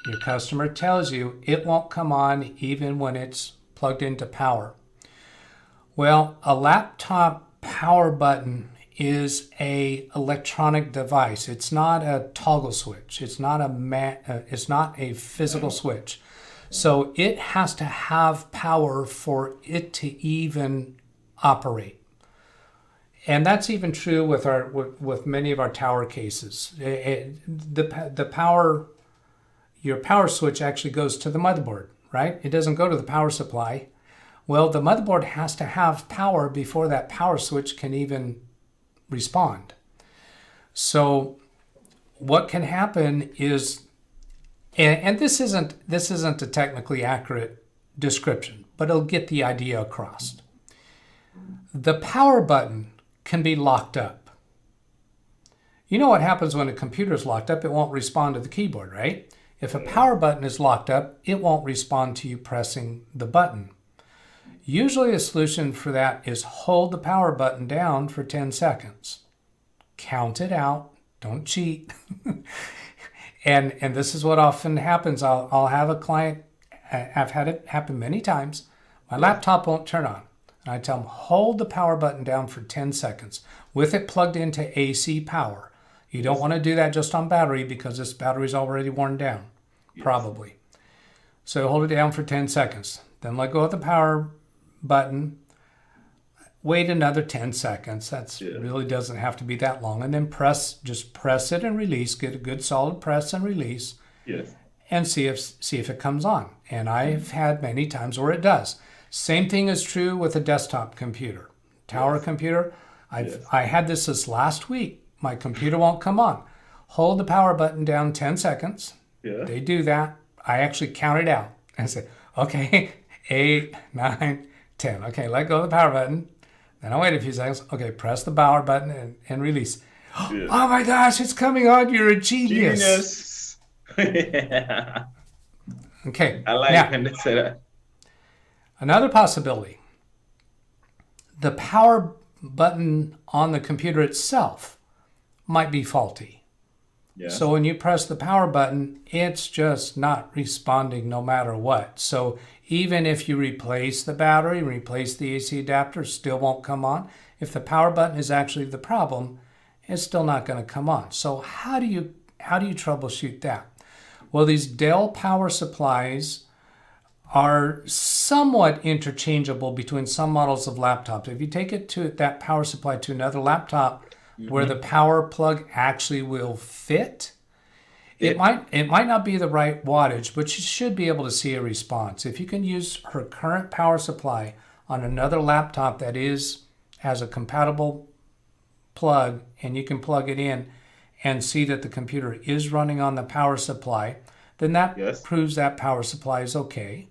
[SPEAKER 1] Your customer tells you it won't come on even when it's plugged into power. Well, a laptop power button is a electronic device. It's not a toggle switch. It's not a physical switch. So it has to have power for it to even operate. And that's even true with many of our tower cases. Your power switch actually goes to the motherboard, right? It doesn't go to the power supply. Well, the motherboard has to have power before that power switch can even respond. So what can happen is, and this isn't a technically accurate description, but it'll get the idea across. The power button can be locked up. You know what happens when a computer is locked up? It won't respond to the keyboard, right? If a power button is locked up, it won't respond to you pressing the button. Usually a solution for that is hold the power button down for 10 seconds. Count it out. Don't cheat. and this is what often happens. I'll have a client, I've had it happen many times. My laptop won't turn on. And I tell them, hold the power button down for 10 seconds with it plugged into AC power. You don't want to do that just on battery because this battery is already worn down, probably. So hold it down for 10 seconds. Then let go of the power button. Wait another 10 seconds. That really doesn't have to be that long. And then just press it and release. Get a good solid press and release.
[SPEAKER 2] Yes.
[SPEAKER 1] And see if it comes on. And I've had many times where it does. Same thing is true with a desktop computer, tower computer. I had this last week. My computer won't come on. Hold the power button down 10 seconds.
[SPEAKER 2] Yeah.
[SPEAKER 1] They do that. I actually count it out. I say, okay, 8, 9, 10. Okay, let go of the power button. Then I wait a few seconds. Okay, press the power button and release. Yeah. Oh my gosh, it's coming on. You're a genius.
[SPEAKER 2] Yeah.
[SPEAKER 1] Okay.
[SPEAKER 2] I like when they say that.
[SPEAKER 1] Another possibility. The power button on the computer itself might be faulty. Yeah. So when you press the power button, it's just not responding no matter what. So even if you replace the battery, replace the AC adapter, still won't come on. If the power button is actually the problem, it's still not going to come on. So how do you troubleshoot that? Well, these Dell power supplies are somewhat interchangeable between some models of laptops. If you take it to that power supply to another laptop where the power plug actually will fit, it might not be the right wattage, but you should be able to see a response. If you can use her current power supply on another laptop that has a compatible plug and you can plug it in and see that the computer is running on the power supply, then that proves that power supply is okay.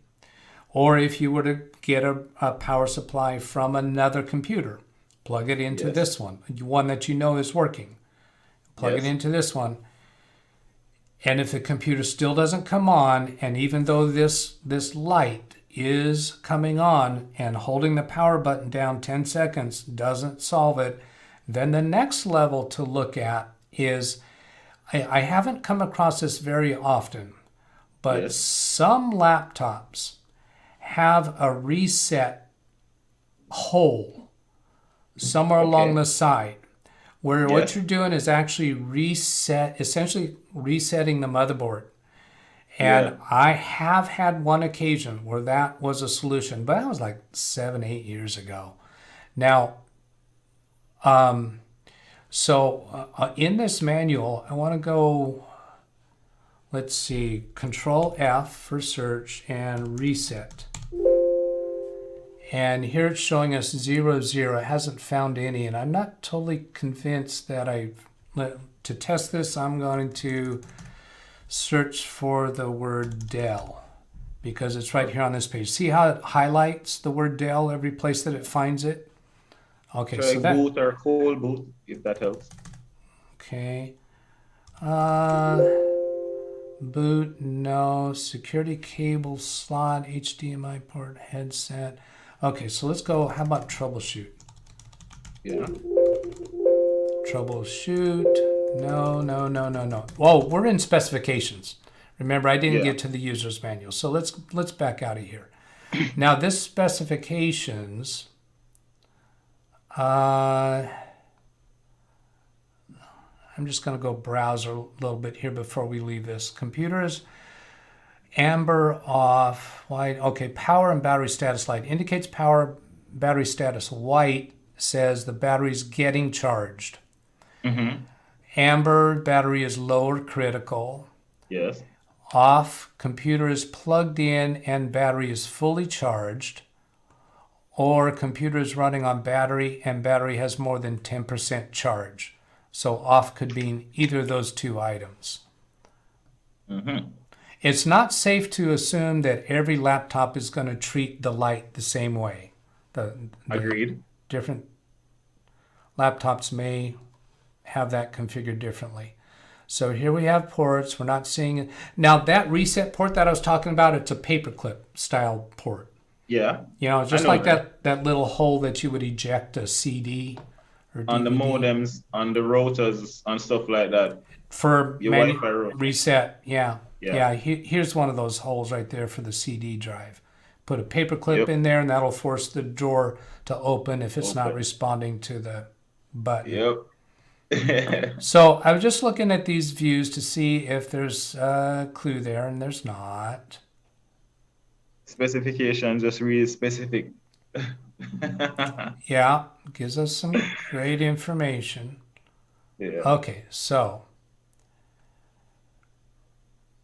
[SPEAKER 1] Or if you were to get a power supply from another computer, plug it into this one that you know is working. Plug it into this one. And if the computer still doesn't come on, and even though this light is coming on and holding the power button down 10 seconds doesn't solve it, then the next level to look at is, I haven't come across this very often, but some laptops have a reset hole somewhere along the side where what you're doing is actually essentially resetting the motherboard. And I have had one occasion where that was a solution, but that was like 7-8 years ago. Now, in this manual, I want to go, let's see, Control F for search and reset. And here it's showing us 0, 0. It hasn't found any, and I'm not totally convinced that to test this, I'm going to search for the word Dell because it's right here on this page. See how it highlights the word Dell every place that it finds it? Okay,
[SPEAKER 2] so that boot or cold boot, if that helps.
[SPEAKER 1] Okay. Boot, no. Security cable, slot, HDMI port, headset. Okay, so let's go. How about troubleshoot?
[SPEAKER 2] Yeah.
[SPEAKER 1] Troubleshoot. No. Whoa, we're in specifications. Remember, I didn't
[SPEAKER 2] Yeah.
[SPEAKER 1] get to the user's manual. So let's back out of here. Now, this specifications, I'm just going to go browse a little bit here before we leave this. Computers, amber off, white. Okay, power and battery status light indicates power, battery status. White says the battery's getting charged.
[SPEAKER 2] Mm-hmm.
[SPEAKER 1] Amber, battery is low or critical.
[SPEAKER 2] Yes.
[SPEAKER 1] Off, computer is plugged in and battery is fully charged. Or computer is running on battery and battery has more than 10% charge. So off could mean either of those two items.
[SPEAKER 2] Mm-hmm.
[SPEAKER 1] It's not safe to assume that every laptop is going to treat the light the same way. The
[SPEAKER 2] Agreed.
[SPEAKER 1] different laptops may have that configured differently. So here we have ports. We're not seeing it. Now that reset port that I was talking about, it's a paperclip style port.
[SPEAKER 2] Yeah.
[SPEAKER 1] You know, it's just like that little hole that you would eject a CD or DVD.
[SPEAKER 2] On the modems, on the routers, and stuff like that.
[SPEAKER 1] For
[SPEAKER 2] Your Wi-Fi router.
[SPEAKER 1] reset, yeah.
[SPEAKER 2] Yeah.
[SPEAKER 1] Here's one of those holes right there for the CD drive. Put a paperclip
[SPEAKER 2] Yep.
[SPEAKER 1] in there, and that'll force the drawer to open if it's not responding to the button.
[SPEAKER 2] Yep.
[SPEAKER 1] So I was just looking at these views to see if there's a clue there, and there's not.
[SPEAKER 2] Specification, just really specific.
[SPEAKER 1] Yeah, gives us some great information.
[SPEAKER 2] Yeah.
[SPEAKER 1] Okay, so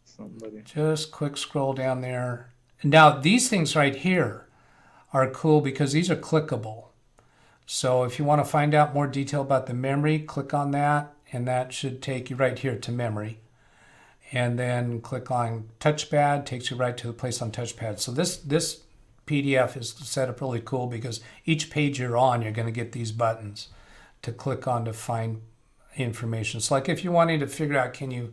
[SPEAKER 2] Somebody.
[SPEAKER 1] just quick scroll down there. Now these things right here are cool because these are clickable. So if you want to find out more detail about the memory, click on that, and that should take you right here to memory. And then click on touchpad, takes you right to the place on touchpad. So this PDF is set up really cool because each page you're on, you're going to get these buttons to click on to find information. So like if you're wanting to figure out, can you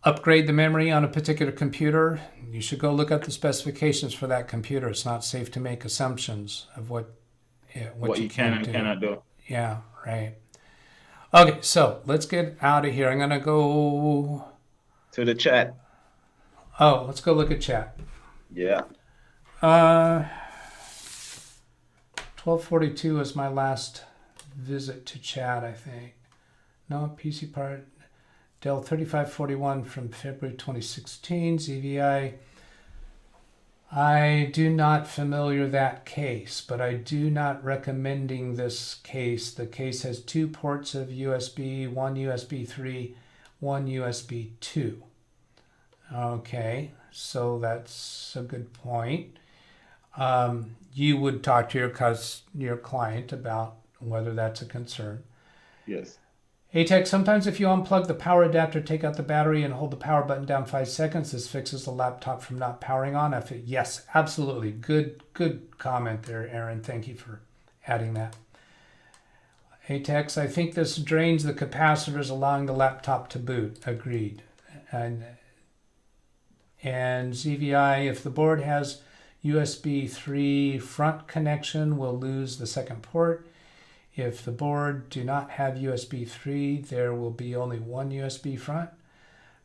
[SPEAKER 1] upgrade the memory on a particular computer, you should go look up the specifications for that computer. It's not safe to make assumptions of what you
[SPEAKER 2] can and
[SPEAKER 1] do.
[SPEAKER 2] cannot do.
[SPEAKER 1] Yeah, right. Okay, so let's get out of here. I'm going to go...
[SPEAKER 2] To the chat.
[SPEAKER 1] Oh, let's go look at chat.
[SPEAKER 2] Yeah.
[SPEAKER 1] 1242 is my last visit to chat, I think. No, PC part. Dell 3541 from February 2016, ZVI. I do not familiar that case, but I do not recommending this case. The case has 2 ports of USB, 1 USB 3, 1 USB 2. Okay, so that's a good point. You would talk to your client about whether that's a concern.
[SPEAKER 2] Yes.
[SPEAKER 1] ATEX, sometimes if you unplug the power adapter, take out the battery and hold the power button down 5 seconds, this fixes the laptop from not powering on. Yes, absolutely. Good comment there, Aaron. Thank you for adding that. ATEX, I think this drains the capacitors, allowing the laptop to boot. Agreed. And ZVI, if the board has USB 3 front connection, we'll lose the second port. If the board do not have USB 3, there will be only one USB front.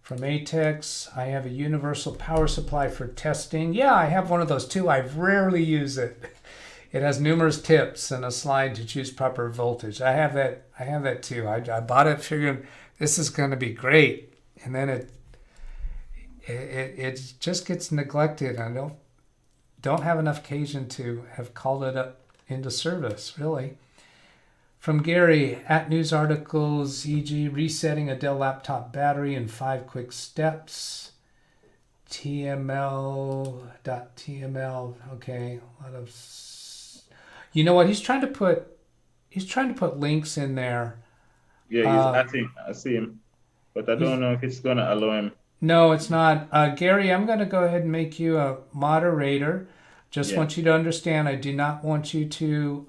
[SPEAKER 1] From ATEX, I have a universal power supply for testing. Yeah, I have one of those too. I rarely use it. It has numerous tips and a slide to choose proper voltage. I have that too. I bought it figuring this is going to be great, and then it just gets neglected. I don't have enough occasion to have called it up into service, really. From Gary, at news articles, e.g. resetting a Dell laptop battery in 5 quick steps. TML. Okay, a lot of. You know what? He's trying to put links in there.
[SPEAKER 2] Yeah, I see him, but I don't know if it's gonna allow him.
[SPEAKER 1] No, it's not. Gary, I'm going to go ahead and make you a moderator. Just want you to understand, I do not want you to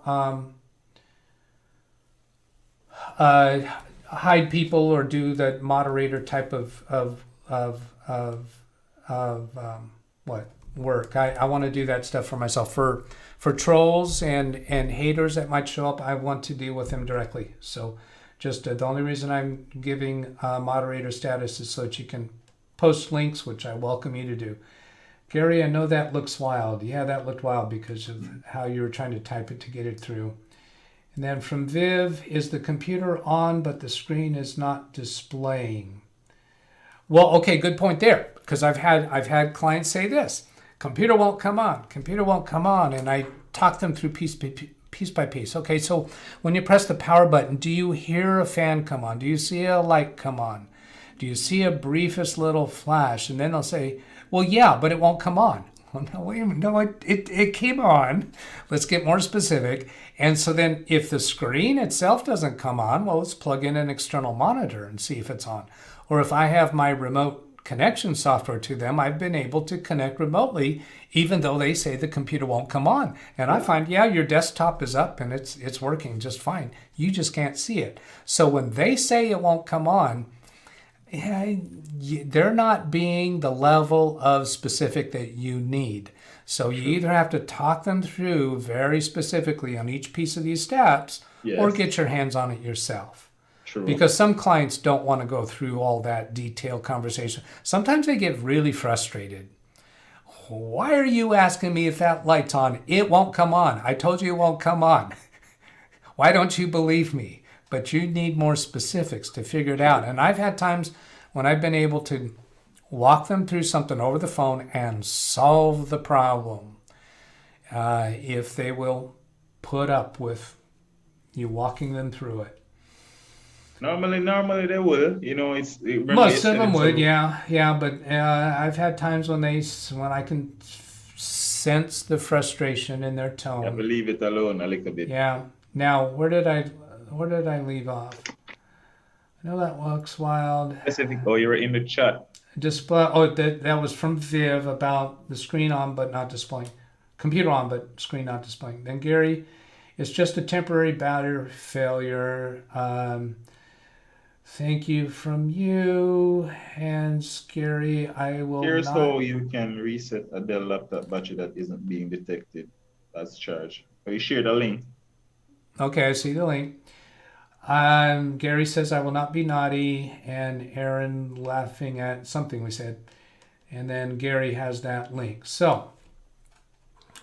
[SPEAKER 1] hide people or do the moderator type of work. I want to do that stuff for myself. For trolls and haters that might show up, I want to deal with them directly. So Just the only reason I'm giving moderator status is so that you can post links, which I welcome you to do. Gary, I know that looks wild. Yeah, that looked wild because of how you were trying to type it to get it through. And then from Viv, is the computer on but the screen is not displaying? Well, okay, good point there, because I've had clients say this: computer won't come on, and I talk them through piece by piece. Okay, so when you press the power button, do you hear a fan come on? Do you see a light come on? Do you see a briefest little flash? And then they'll say, well, yeah, but it won't come on. Well, no, wait a minute. No, it came on. Let's get more specific. And so then if the screen itself doesn't come on, well, let's plug in an external monitor and see if it's on. Or if I have my remote connection software to them, I've been able to connect remotely, even though they say the computer won't come on. And I find, yeah, your desktop is up and it's working just fine. You just can't see it. So when they say it won't come on, they're not being the level of specific that you need. So you either have to talk them through very specifically on each piece of these steps, or get your hands on it yourself.
[SPEAKER 2] True.
[SPEAKER 1] Because some clients don't want to go through all that detailed conversation. Sometimes they get really frustrated. Why are you asking me if that light's on? It won't come on. I told you it won't come on. Why don't you believe me? But you need more specifics to figure it out. And I've had times when I've been able to walk them through something over the phone and solve the problem, if they will put up with you walking them through it.
[SPEAKER 2] Normally they will. You know,
[SPEAKER 1] most of them would, yeah. But I've had times when I can sense the frustration in their tone.
[SPEAKER 2] Yeah, but leave it alone a little bit.
[SPEAKER 1] Yeah. Now, where did I leave off? I know that looks wild.
[SPEAKER 2] Oh, you were in the chat.
[SPEAKER 1] Display. Oh, that was from Viv about the screen on but not displaying. Computer on but screen not displaying. Then Gary, it's just a temporary battery failure. Thank you from you. And Gary, I will
[SPEAKER 2] Here's how you can reset a Dell laptop battery that isn't being detected as charged. You share the link.
[SPEAKER 1] Okay, I see the link. Gary says, I will not be naughty, and Aaron laughing at something we said. And then Gary has that link. So,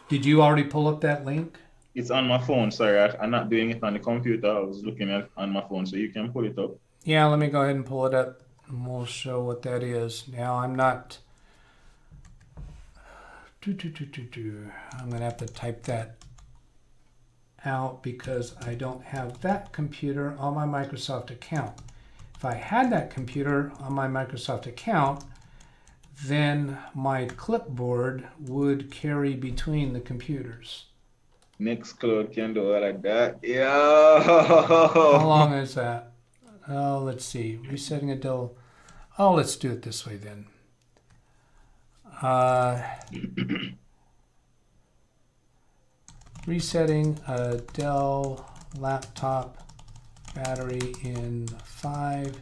[SPEAKER 1] did you already pull up that link?
[SPEAKER 2] It's on my phone. Sorry, I'm not doing it on the computer. I was looking at it on my phone, so you can pull it up.
[SPEAKER 1] Yeah, let me go ahead and pull it up, and we'll show what that is. Now, I'm not... I'm going to have to type that out because I don't have that computer on my Microsoft account. If I had that computer on my Microsoft account, then my clipboard would carry between the computers.
[SPEAKER 2] Nextcloud can do all like that. Yeah.
[SPEAKER 1] How long is that? Oh, let's see. Resetting a Dell. Oh, let's do it this way then. Resetting a Dell laptop battery in 5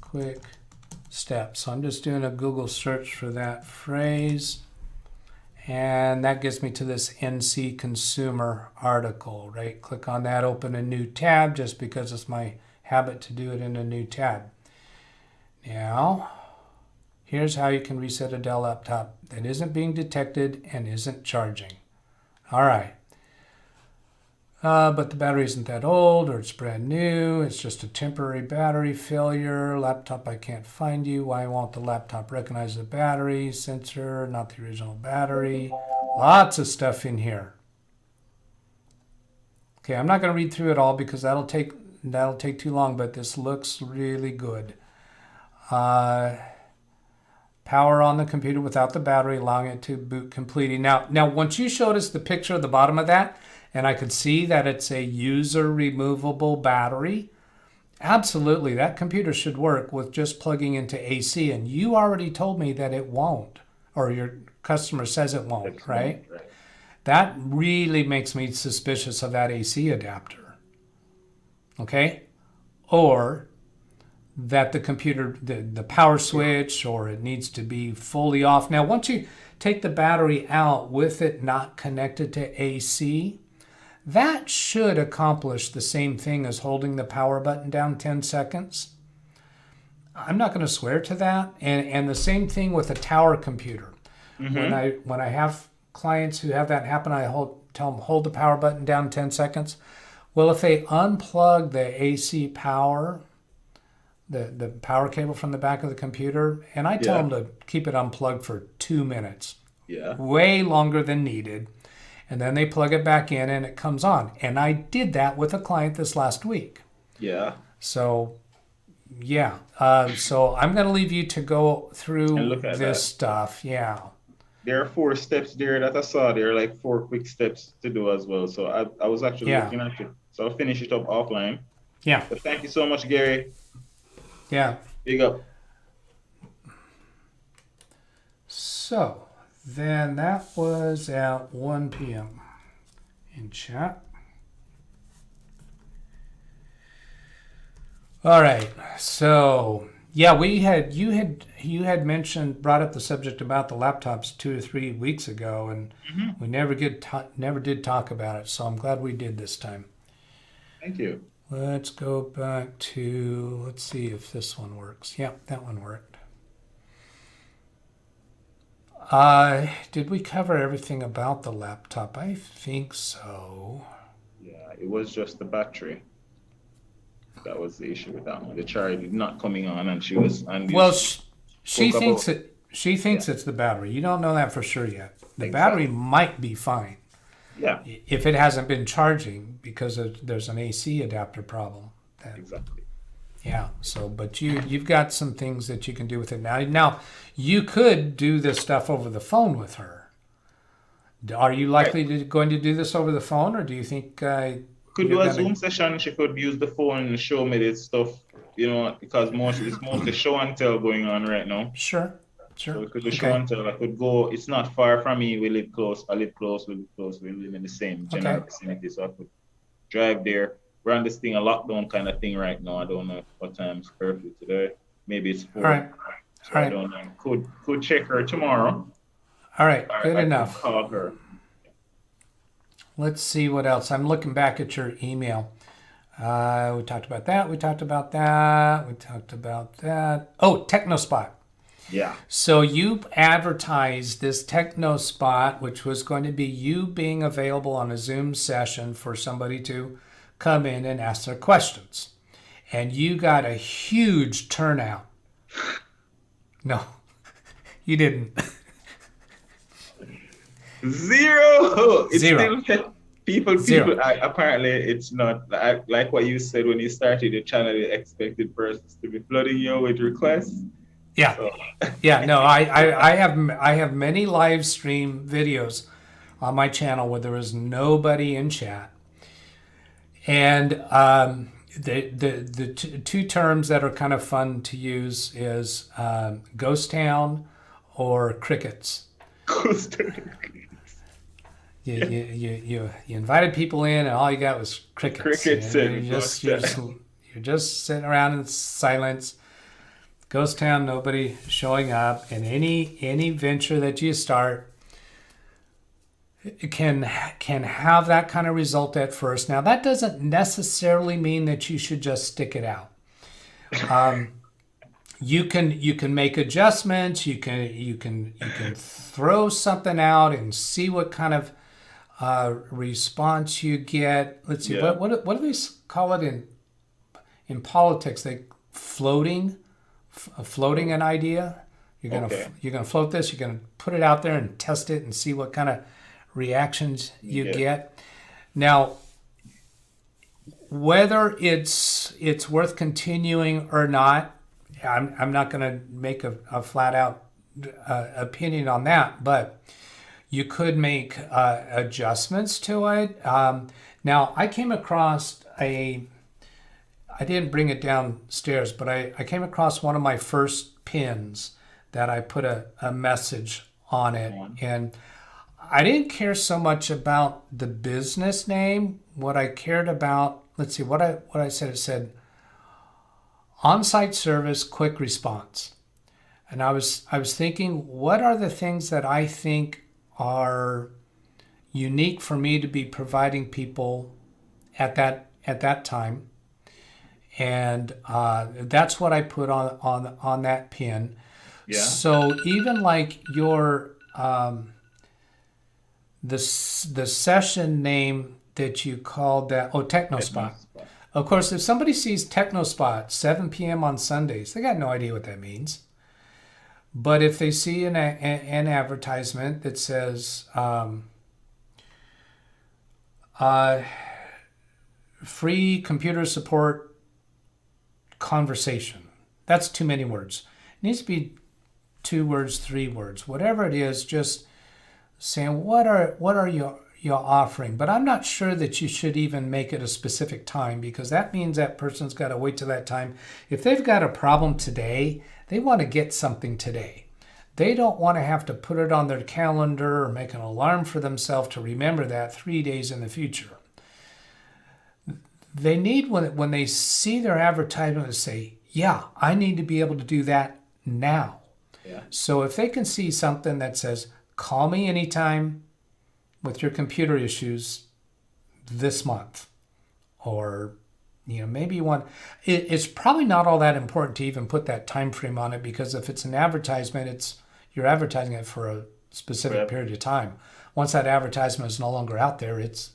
[SPEAKER 1] quick steps. So I'm just doing a Google search for that phrase. And that gets me to this NC Consumer article, right? Click on that, open a new tab, just because it's my habit to do it in a new tab. Now, here's how you can reset a Dell laptop that isn't being detected and isn't charging. All right. But the battery isn't that old, or it's brand new. It's just a temporary battery failure. Laptop, I can't find you. Why won't the laptop recognize the battery? Sensor, not the original battery. Lots of stuff in here. Okay, I'm not going to read through it all because that'll take too long, but this looks really good. Power on the computer without the battery, allowing it to boot completely. Now, once you showed us the picture at the bottom of that, and I could see that it's a user removable battery, absolutely, that computer should work with just plugging into AC. And you already told me that it won't, or your customer says it won't, right? That really makes me suspicious of that AC adapter, okay? Or that the computer, the power switch, or it needs to be fully off. Now, once you take the battery out with it not connected to AC, that should accomplish the same thing as holding the power button down 10 seconds. I'm not going to swear to that. And the same thing with a tower computer. When I have clients who have that happen, tell them hold the power button down 10 seconds. Well, if they unplug the AC power, the power cable from the back of the computer, and I tell them to keep it unplugged for 2 minutes, way longer than needed, and then they plug it back in and it comes on. And I did that with a client this last week.
[SPEAKER 2] Yeah.
[SPEAKER 1] So, so I'm going to leave you to go through this stuff. Yeah.
[SPEAKER 2] There are 4 steps there that I saw. There are like 4 quick steps to do as well. So I was actually looking at it. So I'll finish it up offline.
[SPEAKER 1] Yeah.
[SPEAKER 2] But thank you so much, Gary.
[SPEAKER 1] Yeah.
[SPEAKER 2] Big up.
[SPEAKER 1] So then that was at 1 p.m. in chat. All right. So yeah, you had brought up the subject about the laptops 2 or 3 weeks ago, and we never did talk about it. So I'm glad we did this time.
[SPEAKER 2] Thank you.
[SPEAKER 1] Let's go back to, let's see if this one works. Yeah, that one worked. Did we cover everything about the laptop? I think so.
[SPEAKER 2] Yeah, it was just the battery. That was the issue with that one. The charge not coming on, and she was.
[SPEAKER 1] Well, she thinks it's the battery. You don't know that for sure yet. The battery might be fine.
[SPEAKER 2] Yeah.
[SPEAKER 1] If it hasn't been charging because there's an AC adapter problem.
[SPEAKER 2] Exactly.
[SPEAKER 1] Yeah. So, but you've got some things that you can do with it now. Now, you could do this stuff over the phone with her. Are you likely going to do this over the phone, or do you think?
[SPEAKER 2] Could do a Zoom session. She could use the phone and show me this stuff, because it's mostly show and tell going on right now.
[SPEAKER 1] Sure.
[SPEAKER 2] So we could do show and tell. I could go. It's not far from me. We live close. We live close. We live in the same general vicinity. So I could drive there. We're on this thing, a lockdown kind of thing right now. I don't know what time is curfew today. Maybe it's 4.
[SPEAKER 1] All right.
[SPEAKER 2] So I don't know. Could check her tomorrow.
[SPEAKER 1] All right. Good enough.
[SPEAKER 2] Call her.
[SPEAKER 1] Let's see what else. I'm looking back at your email. We talked about that. We talked about that. Oh, TechnoSpot.
[SPEAKER 2] Yeah.
[SPEAKER 1] So you advertised this TechnoSpot, which was going to be you being available on a Zoom session for somebody to come in and ask their questions. And you got a huge turnout. No, you didn't.
[SPEAKER 2] Zero.
[SPEAKER 1] Zero.
[SPEAKER 2] People. Apparently, it's not like what you said when you started your channel. You expected persons to be flooding you with requests.
[SPEAKER 1] Yeah, so. Yeah. No, I have many live stream videos on my channel where there is nobody in chat, and the two terms that are kind of fun to use is ghost town or crickets.
[SPEAKER 2] Ghost town.
[SPEAKER 1] You invited people in, and all you got was crickets. You're just sitting around in silence. Ghost town, nobody showing up, and any venture that you start can have that kind of result at first. Now, that doesn't necessarily mean that you should just stick it out. You can make adjustments. You can throw something out and see what kind of response you get. Let's see, what do they call it in politics? Floating an idea. You're gonna float this. You're gonna put it out there and test it and see what kind of reactions you get. Now, whether it's worth continuing or not, I'm not going to make a flat out opinion on that, but you could make adjustments to it. Now, I came across I didn't bring it downstairs, but I came across one of my first pins that I put a message on it. And I didn't care so much about the business name. What I cared about, let's see, what I said, it said, on-site service, quick response. And I was thinking, what are the things that I think are unique for me to be providing people at that time, and that's what I put on that pin.
[SPEAKER 2] Yeah.
[SPEAKER 1] So even like your the session name that you called that, technospot. Of course, if somebody sees technospot 7 p.m. on Sundays, they got no idea what that means. But if they see an advertisement that says free computer support conversation, that's too many words. It needs to be 2 words, 3 words, whatever it is. Just saying what are you offering. But I'm not sure that you should even make it a specific time, because that means that person's got to wait till that time. If they've got a problem today, they want to get something today. They don't want to have to put it on their calendar or make an alarm for themselves to remember that 3 days in the future. They need, when they see their advertisement, to say, yeah, I need to be able to do that now.
[SPEAKER 2] Yeah.
[SPEAKER 1] So if they can see something that says, call me anytime with your computer issues this month, or maybe you want, it's probably not all that important to even put that time frame on it, because if it's an advertisement, you're advertising it for a specific period of time. Once that advertisement is no longer out there, it's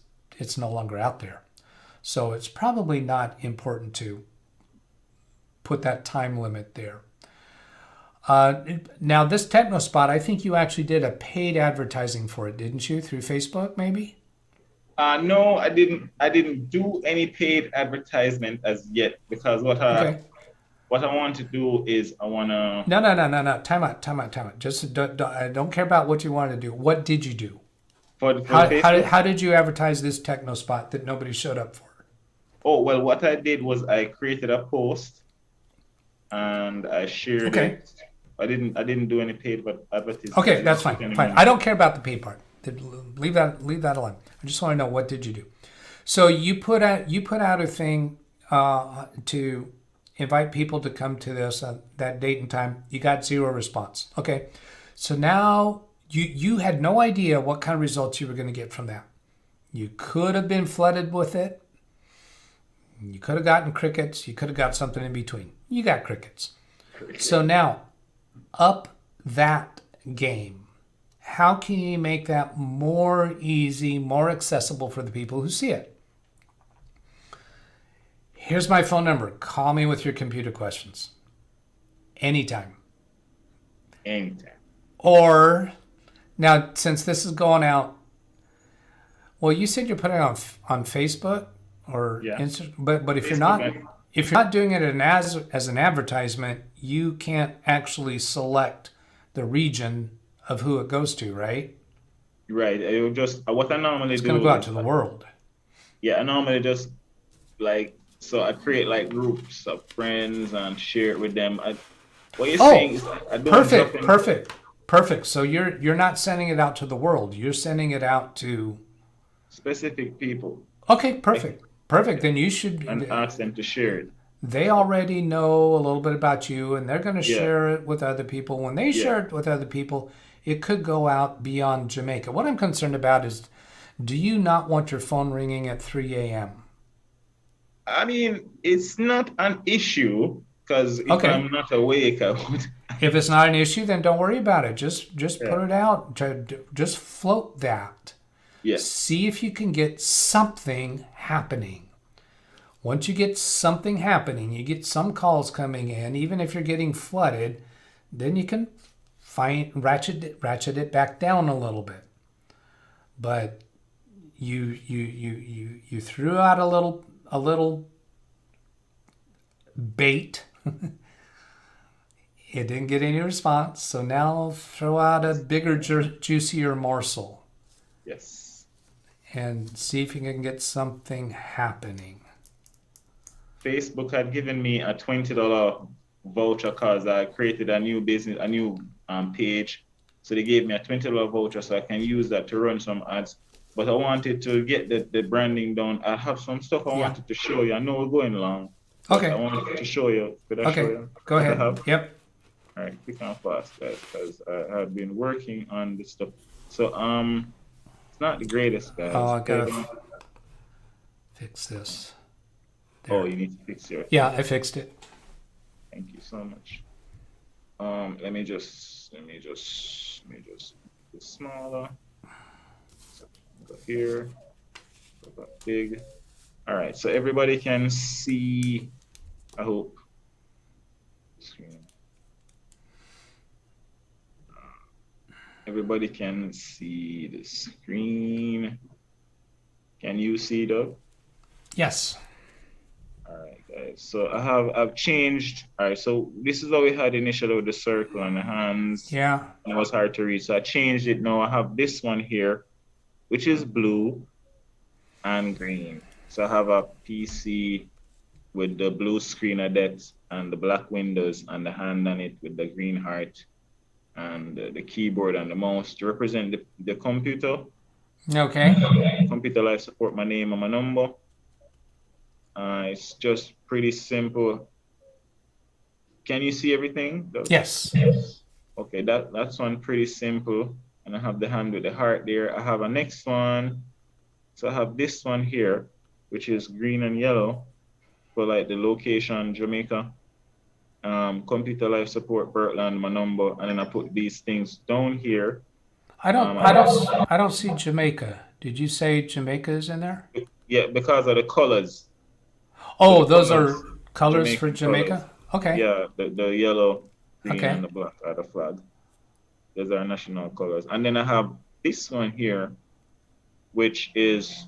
[SPEAKER 1] no longer out there. So it's probably not important to put that time limit there. Now this TechnoSpot, I think you actually did a paid advertising for it, didn't you? Through Facebook, maybe?
[SPEAKER 2] No, I didn't do any paid advertisement as yet, because what I want to do is I want to...
[SPEAKER 1] No. Time out. Just I don't care about what you want to do. What did you do? How did you advertise this TechnoSpot that nobody showed up for?
[SPEAKER 2] Oh, well, what I did was I created a post and I shared it. I didn't do any paid advertising.
[SPEAKER 1] Okay, that's fine. I don't care about the paid part. Leave that alone. I just want to know, what did you do? So you put out a thing to invite people to come to this that date and time. You got 0 response. Okay, so now you had no idea what kind of results you were going to get from that. You could have been flooded with it. You could have gotten crickets. You could have got something in between. You got crickets. So now, up that game. How can you make that more easy, more accessible for the people who see it? Here's my phone number. Call me with your computer questions. Anytime. Or, now since this is going out, well, you said you're putting it on Facebook or Instagram, but if you're not doing it as an advertisement, you can't actually select the region of who it goes to, right?
[SPEAKER 2] Right. It will just, what I normally do.
[SPEAKER 1] It's going to go out to the world.
[SPEAKER 2] Yeah, I normally just so I create like groups of friends and share it with them. What you're saying is I don't perfect. So you're not sending it out to the world. You're sending it out to specific people.
[SPEAKER 1] Okay, perfect. Then you should
[SPEAKER 2] ask them to share it.
[SPEAKER 1] They already know a little bit about you, and they're going to share it with other people. When they share it with other people, it could go out beyond Jamaica. What I'm concerned about is, do you not want your phone ringing at 3 a.m.?
[SPEAKER 2] I mean, it's not an issue, because if I'm not awake, I would.
[SPEAKER 1] If it's not an issue, then don't worry about it. Just put it out. Just float that.
[SPEAKER 2] Yes.
[SPEAKER 1] See if you can get something happening. Once you get something happening, you get some calls coming in, even if you're getting flooded, then you can ratchet it back down a little bit. But you threw out a little bait. It didn't get any response, so now throw out a bigger, juicier morsel.
[SPEAKER 2] Yes.
[SPEAKER 1] And see if you can get something happening.
[SPEAKER 2] Facebook had given me a $20 voucher because I created a new business, a new page. So they gave me a $20 voucher so I can use that to run some ads. But I wanted to get the branding done. I have some stuff I wanted to show you. I know we're going long.
[SPEAKER 1] Okay.
[SPEAKER 2] I wanted to show you. Could I show you?
[SPEAKER 1] Go ahead. Yep.
[SPEAKER 2] All right, quick and fast, guys, because I have been working on this stuff. So It's not the greatest, guys.
[SPEAKER 1] Oh, I
[SPEAKER 2] Okay?
[SPEAKER 1] gotta fix this.
[SPEAKER 2] Oh,
[SPEAKER 1] There.
[SPEAKER 2] you need to fix your.
[SPEAKER 1] Yeah, I fixed it.
[SPEAKER 2] Thank you so much. Let me just make it smaller. So go here. Go back big. All right, so everybody can see. I hope. Screen. Everybody can see the screen. Can you see, Doug?
[SPEAKER 1] Yes.
[SPEAKER 2] All right, guys. So I've changed. All right, so this is how we had initially with the circle and the hands.
[SPEAKER 1] Yeah.
[SPEAKER 2] And it was hard to read. So I changed it now. I have this one here, which is blue and green. So I have a PC with the blue screen of death and the black windows and the hand on it with the green heart and the keyboard and the mouse to represent the computer.
[SPEAKER 1] Okay.
[SPEAKER 2] Computer life support, my name and my number. It's just pretty simple. Can you see everything?
[SPEAKER 1] Yes.
[SPEAKER 2] Okay, that's one pretty simple. And I have the hand with the heart there. I have a next one. So I have this one here, which is green and yellow for like the location, Jamaica. Computer life support, Bertland, my number, and then I put these things down here.
[SPEAKER 1] I don't see Jamaica. Did you say Jamaica is in there?
[SPEAKER 2] Yeah, because of the colors.
[SPEAKER 1] Oh,
[SPEAKER 2] the
[SPEAKER 1] those
[SPEAKER 2] colors,
[SPEAKER 1] are colors for
[SPEAKER 2] Jamaican
[SPEAKER 1] Jamaica? Okay.
[SPEAKER 2] Yeah, the yellow, green,
[SPEAKER 1] Okay.
[SPEAKER 2] and the black are the flag. Those are national colors. And then I have this one here, which is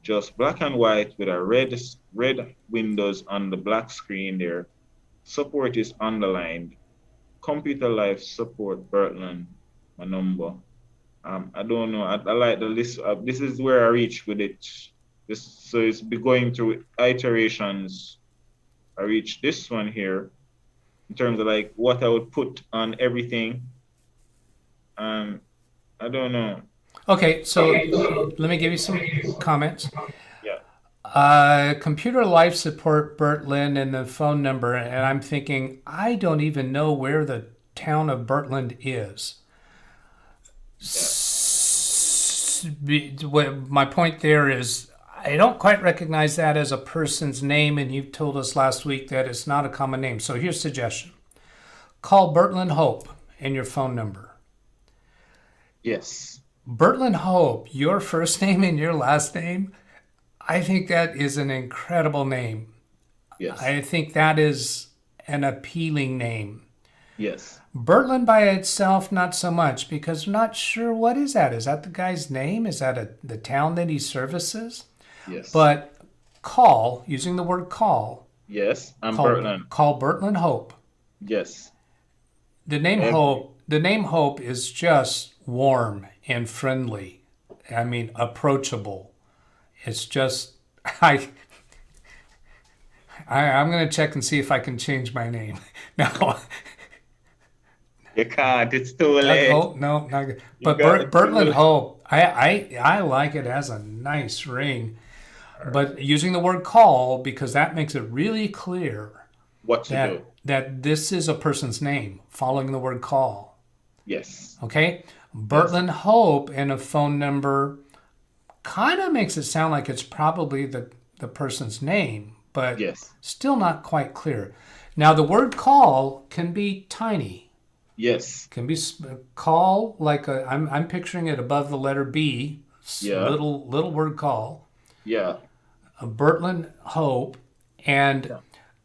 [SPEAKER 2] just black and white with a red windows on the black screen there. Support is underlined. Computer life support, Bertland, my number. I don't know. I like the list. This is where I reach with it. So it's be going through iterations. I reach this one here in terms of like what I would put on everything. I don't know.
[SPEAKER 1] Okay, so let me give you some comments.
[SPEAKER 2] Yeah.
[SPEAKER 1] Computer life support Bertland and the phone number, and I'm thinking, I don't even know where the town of Bertland is. My point there is, I don't quite recognize that as a person's name, and you told us last week that it's not a common name. So here's a suggestion. Call Bertland Hope and your phone number.
[SPEAKER 2] Yes.
[SPEAKER 1] Bertland Hope, your first name and your last name, I think that is an incredible name.
[SPEAKER 2] Yes.
[SPEAKER 1] I think that is an appealing name.
[SPEAKER 2] Yes.
[SPEAKER 1] Bertland by itself, not so much, because we're not sure what is that. Is that the guy's name? Is that the town that he services?
[SPEAKER 2] Yes.
[SPEAKER 1] But call, using the word call.
[SPEAKER 2] Yes, I'm Bertland.
[SPEAKER 1] Call Bertland Hope.
[SPEAKER 2] Yes.
[SPEAKER 1] The name Hope is just warm and friendly. I mean, approachable. It's just I'm going to check and see if I can change my name. No.
[SPEAKER 2] You can't. It's too late.
[SPEAKER 1] Hope? No, not good. But Bertland Hope, I like it as a nice ring. Right. But using the word call, because that makes it really clear that this is a person's name, following the word call.
[SPEAKER 2] Yes.
[SPEAKER 1] Okay? Bertland Hope and a phone number kind of makes it sound like it's probably the person's name, but still not quite clear. Now, the word call can be tiny.
[SPEAKER 2] Yes.
[SPEAKER 1] Can be call like I'm picturing it above the letter B. Yeah. Little word call.
[SPEAKER 2] Yeah.
[SPEAKER 1] A Bertland Hope, and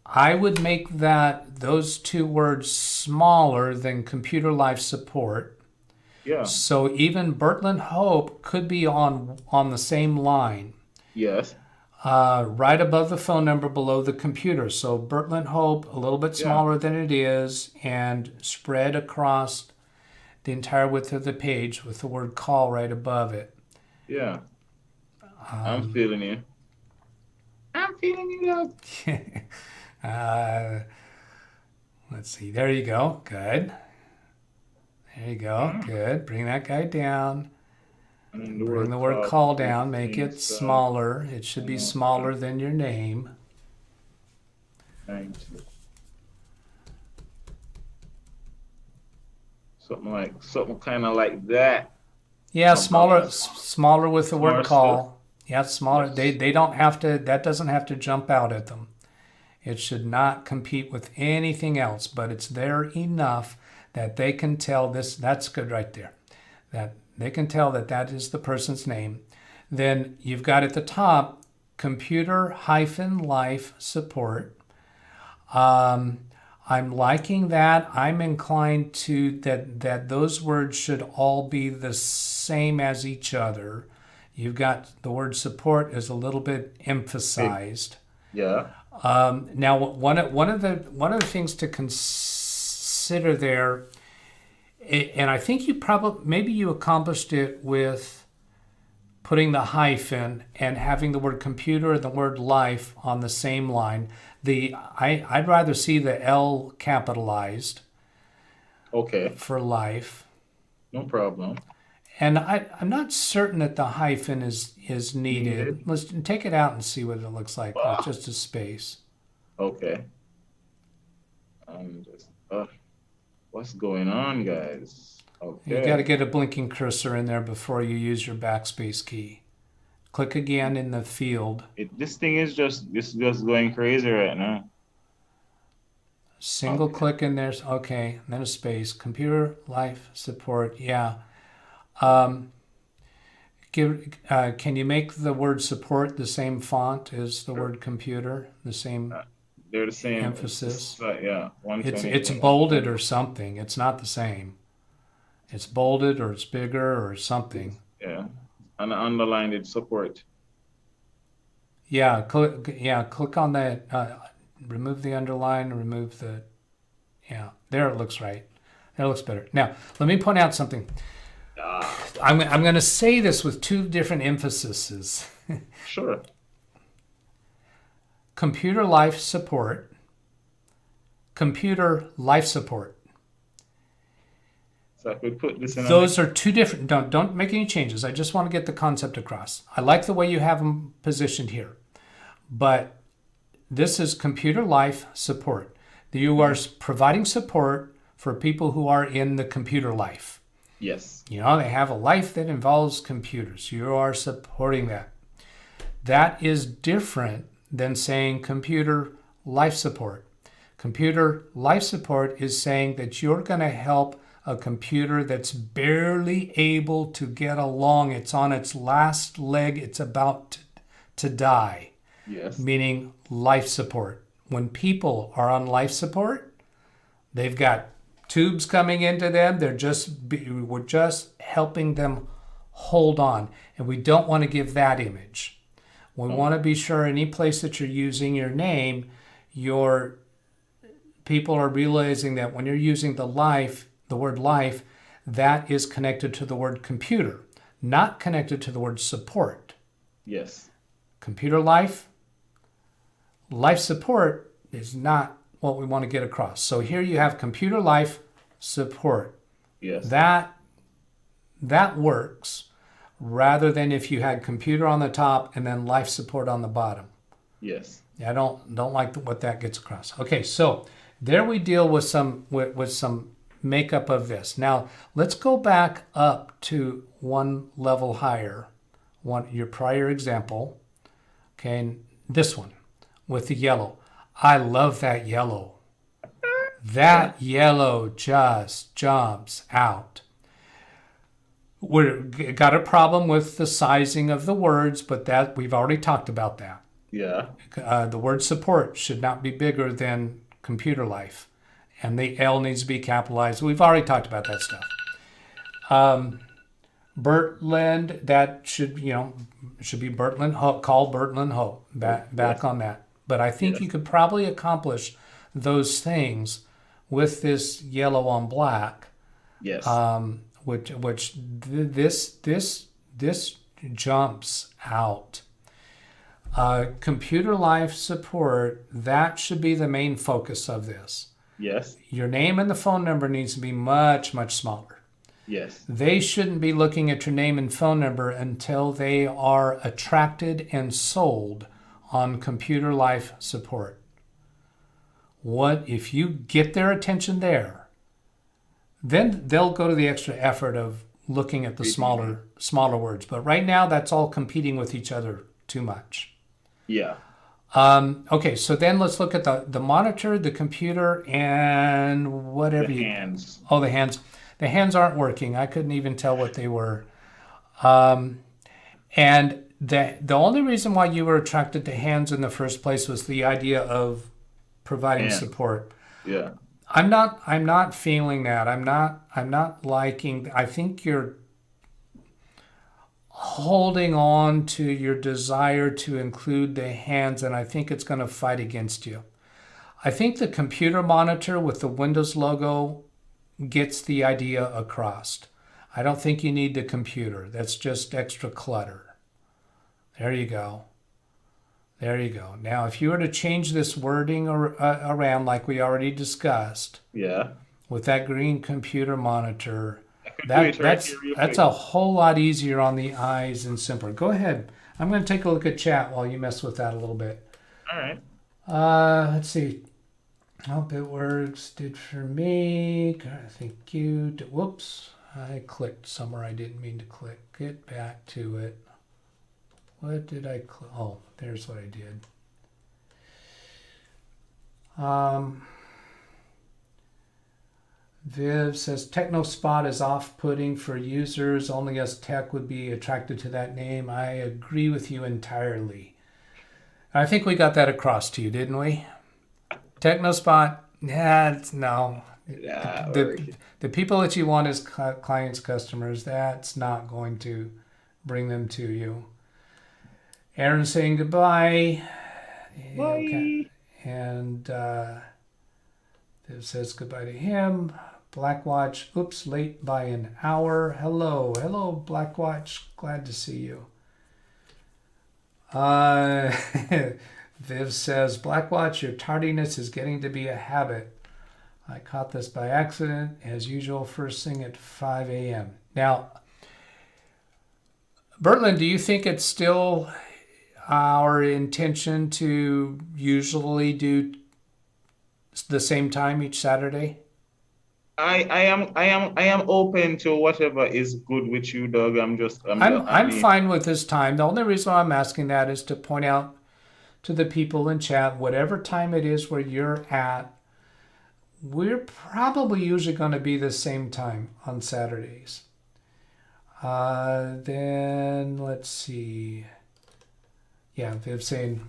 [SPEAKER 1] I would make those two words smaller than computer life support.
[SPEAKER 2] Yeah.
[SPEAKER 1] So even Bertland Hope could be on the same line.
[SPEAKER 2] Yes.
[SPEAKER 1] Right above the phone number below the computer. So Bertland Hope, a little bit smaller than it is, and spread across the entire width of the page with the word call right above it.
[SPEAKER 2] Yeah. I'm feeling you. I'm feeling you,
[SPEAKER 1] Doug. Let's see. There you go. Good. There you go. Good. Bring that guy down. Bring the word call down. Make it smaller. It should be smaller than your name.
[SPEAKER 2] Thank you. Something kind of like that.
[SPEAKER 1] Yeah,
[SPEAKER 2] Some
[SPEAKER 1] smaller,
[SPEAKER 2] colors.
[SPEAKER 1] smaller with the
[SPEAKER 2] Smaller
[SPEAKER 1] word
[SPEAKER 2] still.
[SPEAKER 1] call. Yeah, smaller.
[SPEAKER 2] Yes.
[SPEAKER 1] They don't have to. That doesn't have to jump out at them. It should not compete with anything else, but it's there enough that they can tell this. That's good right there. That they can tell that that is the person's name. Then you've got at the top computer-life support. I'm liking that. I'm inclined to that those words should all be the same as each other. You've got the word support is a little bit
[SPEAKER 2] Big.
[SPEAKER 1] emphasized.
[SPEAKER 2] Yeah.
[SPEAKER 1] Now, one of the things to consider there, and I think you probably maybe you accomplished it with putting the hyphen and having the word computer and the word life on the same line. I'd rather see the L capitalized
[SPEAKER 2] Okay.
[SPEAKER 1] for life,
[SPEAKER 2] No problem.
[SPEAKER 1] and I'm not certain that the hyphen is needed.
[SPEAKER 2] Needed.
[SPEAKER 1] Let's take it out and see what it looks like with just a space.
[SPEAKER 2] Okay. Just, what's going on, guys?
[SPEAKER 1] You got to
[SPEAKER 2] Okay.
[SPEAKER 1] get a blinking cursor in there before you use your backspace key. Click again in the field.
[SPEAKER 2] This thing is just going crazy right now.
[SPEAKER 1] Single
[SPEAKER 2] Okay.
[SPEAKER 1] click in there. Okay, and then a space. Computer life support. Yeah. Can you make the word support the same font as the word computer? The same
[SPEAKER 2] They're the same.
[SPEAKER 1] emphasis?
[SPEAKER 2] Yeah.
[SPEAKER 1] It's
[SPEAKER 2] 120.
[SPEAKER 1] bolded or something. It's not the same. It's bolded or it's bigger or something.
[SPEAKER 2] Yeah. And underlined it support.
[SPEAKER 1] Yeah, click on that. Remove the underline. Remove the. Yeah, there it looks right. There it looks better. Now, let me point out something. I'm going to say this with two different emphases.
[SPEAKER 2] Sure.
[SPEAKER 1] Computer life support. Computer life support.
[SPEAKER 2] So I could put this in.
[SPEAKER 1] Those are two different. Don't make any changes. I just want to get the concept across. I like the way you have them positioned here, but this is computer life support. You are providing support for people who are in the computer life.
[SPEAKER 2] Yes.
[SPEAKER 1] You know, they have a life that involves computers. You are supporting that. That is different than saying computer life support. Computer life support is saying that you're going to help a computer that's barely able to get along. It's on its last leg. It's about to die.
[SPEAKER 2] Yes.
[SPEAKER 1] Meaning life support. When people are on life support, they've got tubes coming into them. We're just helping them hold on. And we don't want to give that image. We want to be sure any place that you're using your name, your people are realizing that when you're using the word life, that is connected to the word computer, not connected to the word support.
[SPEAKER 2] Yes.
[SPEAKER 1] Computer life support is not what we want to get across. So here you have computer life support.
[SPEAKER 2] Yes.
[SPEAKER 1] That works rather than if you had computer on the top and then life support on the bottom.
[SPEAKER 2] Yes.
[SPEAKER 1] I don't like what that gets across. Okay, so there we deal with some makeup of this. Now let's go back up to one level higher. Your prior example. Okay, and this one with the yellow. I love that yellow. That yellow just jumps out. We've got a problem with the sizing of the words, but that we've already talked about that.
[SPEAKER 2] Yeah.
[SPEAKER 1] The word support should not be bigger than computer life, and the L needs to be capitalized. We've already talked about that stuff. Bertland, that should be Bertland Ho. Call Bertland Ho. Back on that. But I think you could probably accomplish those things with this yellow on black.
[SPEAKER 2] Yes.
[SPEAKER 1] Which this jumps out. Computer life support, that should be the main focus of this.
[SPEAKER 2] Yes.
[SPEAKER 1] Your name and the phone number needs to be much, much smaller.
[SPEAKER 2] Yes.
[SPEAKER 1] They shouldn't be looking at your name and phone number until they are attracted and sold on computer life support. What if you get their attention there, then they'll go to the extra effort of looking at the smaller words. But right now, that's all competing with each other too much.
[SPEAKER 2] Yeah.
[SPEAKER 1] Okay, so then let's look at the monitor, the computer, and whatever
[SPEAKER 2] The hands.
[SPEAKER 1] Oh, the hands. The hands aren't working. I couldn't even tell what they were. And the only reason why you were attracted to hands in the first place was the idea of providing support.
[SPEAKER 2] Yeah.
[SPEAKER 1] I'm not feeling that. I'm not liking. I think you're holding on to your desire to include the hands, and I think it's going to fight against you. I think the computer monitor with the Windows logo gets the idea across. I don't think you need the computer. That's just extra clutter. There you go. There you go. Now, if you were to change this wording around like we already discussed,
[SPEAKER 2] yeah,
[SPEAKER 1] with that green computer monitor, that's a whole lot easier on the eyes and simpler. Go ahead. I'm going to take a look at chat while you mess with that a little bit.
[SPEAKER 2] All right.
[SPEAKER 1] Let's see. Hope it works. Did for me. Thank you. Whoops. I clicked somewhere I didn't mean to click. Get back to it. What did I click? Oh, there's what I did. Viv says technospot is off-putting for users. Only us tech would be attracted to that name. I agree with you entirely. I think we got that across to you, didn't we? Technospot, no.
[SPEAKER 2] Yeah,
[SPEAKER 1] the people that you want as clients, customers, that's not going to bring them to you. Aaron saying goodbye.
[SPEAKER 2] Bye.
[SPEAKER 1] Okay. And it says goodbye to him. Blackwatch, oops, late by an hour. Hello, Blackwatch. Glad to see you. Viv says, Blackwatch, your tardiness is getting to be a habit. I caught this by accident, as usual, first thing at 5 a.m. Now, Bertland, do you think it's still our intention to usually do the same time each Saturday?
[SPEAKER 2] I am open to whatever is good with you, Doug.
[SPEAKER 1] I'm fine with this time. The only reason I'm asking that is to point out to the people in chat, whatever time it is where you're at, we're probably usually going to be the same time on Saturdays. Then let's see. Yeah, Viv saying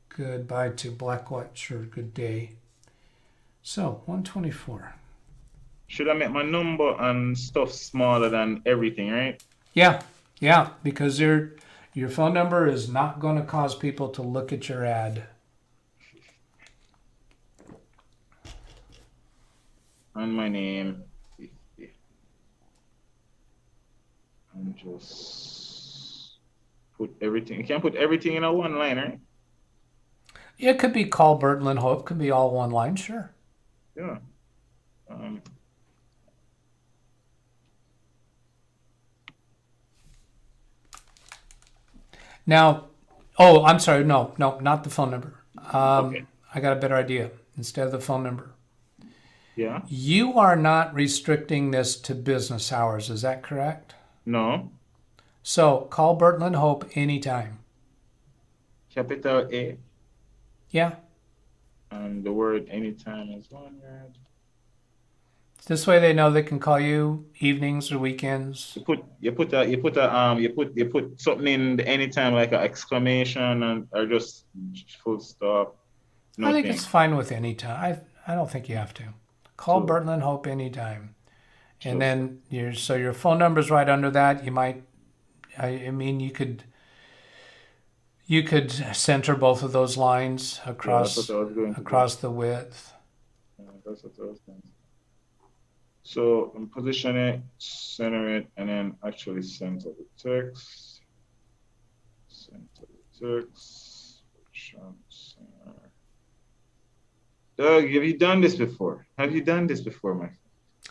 [SPEAKER 1] goodbye to Blackwatch or good day. So 124.
[SPEAKER 2] Should I make my number and stuff smaller than everything, right?
[SPEAKER 1] Yeah, because your phone number is not going to cause people to look at your ad.
[SPEAKER 2] And my name. And just put everything. You can't put everything in a one line, right?
[SPEAKER 1] It could be call Bertland Hope. Could be all one line, sure.
[SPEAKER 2] Yeah.
[SPEAKER 1] Now, oh, I'm sorry. No, not the phone number.
[SPEAKER 2] Okay.
[SPEAKER 1] I got a better idea. Instead of the phone number.
[SPEAKER 2] Yeah.
[SPEAKER 1] You are not restricting this to business hours. Is that correct?
[SPEAKER 2] No.
[SPEAKER 1] So call Bertland Hope anytime.
[SPEAKER 2] Capital A.
[SPEAKER 1] Yeah.
[SPEAKER 2] And the word anytime is one word.
[SPEAKER 1] This way they know they can call you evenings or weekends.
[SPEAKER 2] You put something in the anytime like an exclamation and or just full stop.
[SPEAKER 1] I think it's fine with anytime. I don't think you have to. Call Bertland Hope anytime. And then your phone number's right under that. You might you could center both of those lines across the width.
[SPEAKER 2] That's what I was doing. So position it, center it, and then actually center the text. Center the text. Doug, have you done this before? Have you done this before, Mike?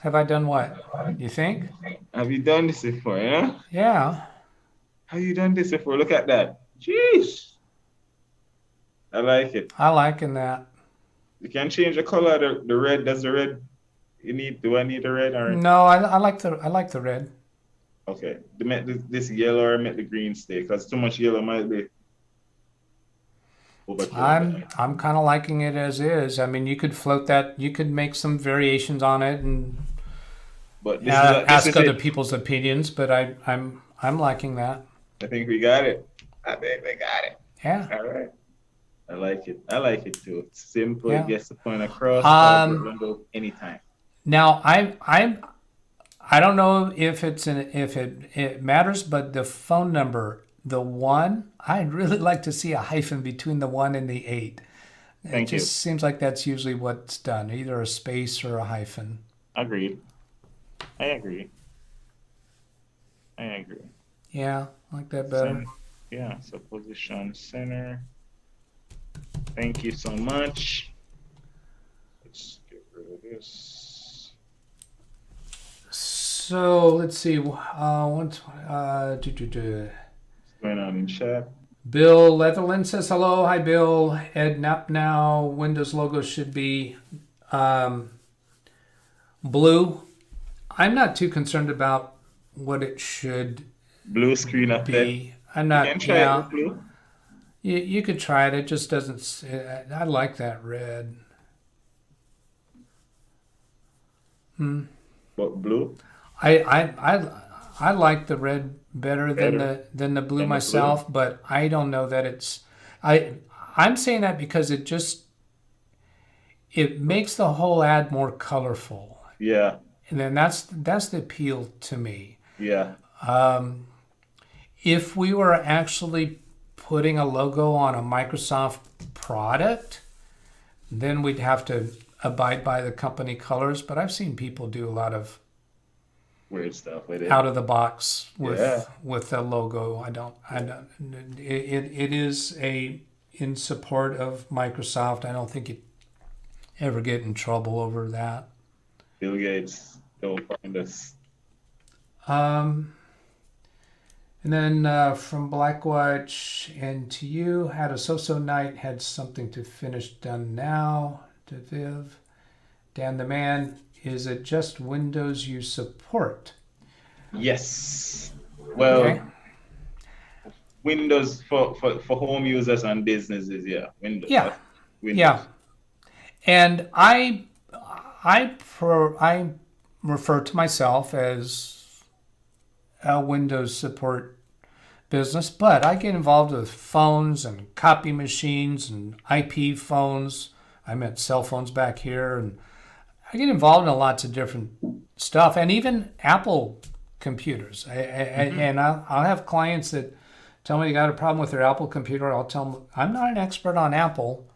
[SPEAKER 1] Have I done what? You think?
[SPEAKER 2] Have you done this before, yeah?
[SPEAKER 1] Yeah.
[SPEAKER 2] Have you done this before? Look at that. Jeez. I like it.
[SPEAKER 1] I liking that.
[SPEAKER 2] You can change the color, the red, that's the red. Do I need the red or
[SPEAKER 1] No, I like the red.
[SPEAKER 2] okay? This yellow or make the green stay because too much yellow might be overkill.
[SPEAKER 1] I'm kind of liking it as is. I mean, you could float that. You could make some variations on it and
[SPEAKER 2] But this
[SPEAKER 1] ask
[SPEAKER 2] is
[SPEAKER 1] other
[SPEAKER 2] it.
[SPEAKER 1] people's opinions. But I'm liking that.
[SPEAKER 2] I think we got it. I think we got it.
[SPEAKER 1] Yeah.
[SPEAKER 2] All right. I like it. I like it too. It's simple.
[SPEAKER 1] Yeah.
[SPEAKER 2] It gets the point across. Window anytime.
[SPEAKER 1] Now I don't know if it matters, but the phone number, the 1, I'd really like to see a hyphen between the 1 and the 8.
[SPEAKER 2] Thank you.
[SPEAKER 1] It just seems like that's usually what's done, either a space or a hyphen.
[SPEAKER 2] Agreed. I agree.
[SPEAKER 1] Yeah, I like that better.
[SPEAKER 2] Yeah, so position center. Thank you so much. Let's get rid of this.
[SPEAKER 1] So let's see. What's
[SPEAKER 2] going on in chat?
[SPEAKER 1] Bill Leatherland says hello. Hi, Bill. Ed Nap now. Windows logo should be blue. I'm not too concerned about what it should
[SPEAKER 2] blue screen up
[SPEAKER 1] be.
[SPEAKER 2] There.
[SPEAKER 1] I'm not.
[SPEAKER 2] You can try it with blue.
[SPEAKER 1] You could try it. It just doesn't. I like that red.
[SPEAKER 2] But blue?
[SPEAKER 1] I like the red better than the blue myself, but I don't know that it's. I'm saying that because it makes the whole ad more colorful.
[SPEAKER 2] Yeah.
[SPEAKER 1] And then that's the appeal to me.
[SPEAKER 2] Yeah.
[SPEAKER 1] If we were actually putting a logo on a Microsoft product, then we'd have to abide by the company colors. But I've seen people do a lot of
[SPEAKER 2] weird stuff with it
[SPEAKER 1] out of the box with the logo. I don't. It is in support of Microsoft. I don't think you ever get in trouble over that.
[SPEAKER 2] Bill Gates, don't find us.
[SPEAKER 1] And then from Blackwatch and to you, had a so-so night, had something to finish done now. To Viv, Dan the Man, is it just Windows you support?
[SPEAKER 2] Yes. Well, okay. Windows for home users and businesses, yeah. Windows.
[SPEAKER 1] Yeah.
[SPEAKER 2] Windows.
[SPEAKER 1] Yeah. And I refer to myself as a Windows support business, but I get involved with phones and copy machines and IP phones. I meant cell phones back here, and I get involved in lots of different stuff, and even Apple computers. And I'll have clients that tell me they got a problem with their Apple computer. I'll tell them I'm not an expert on Apple,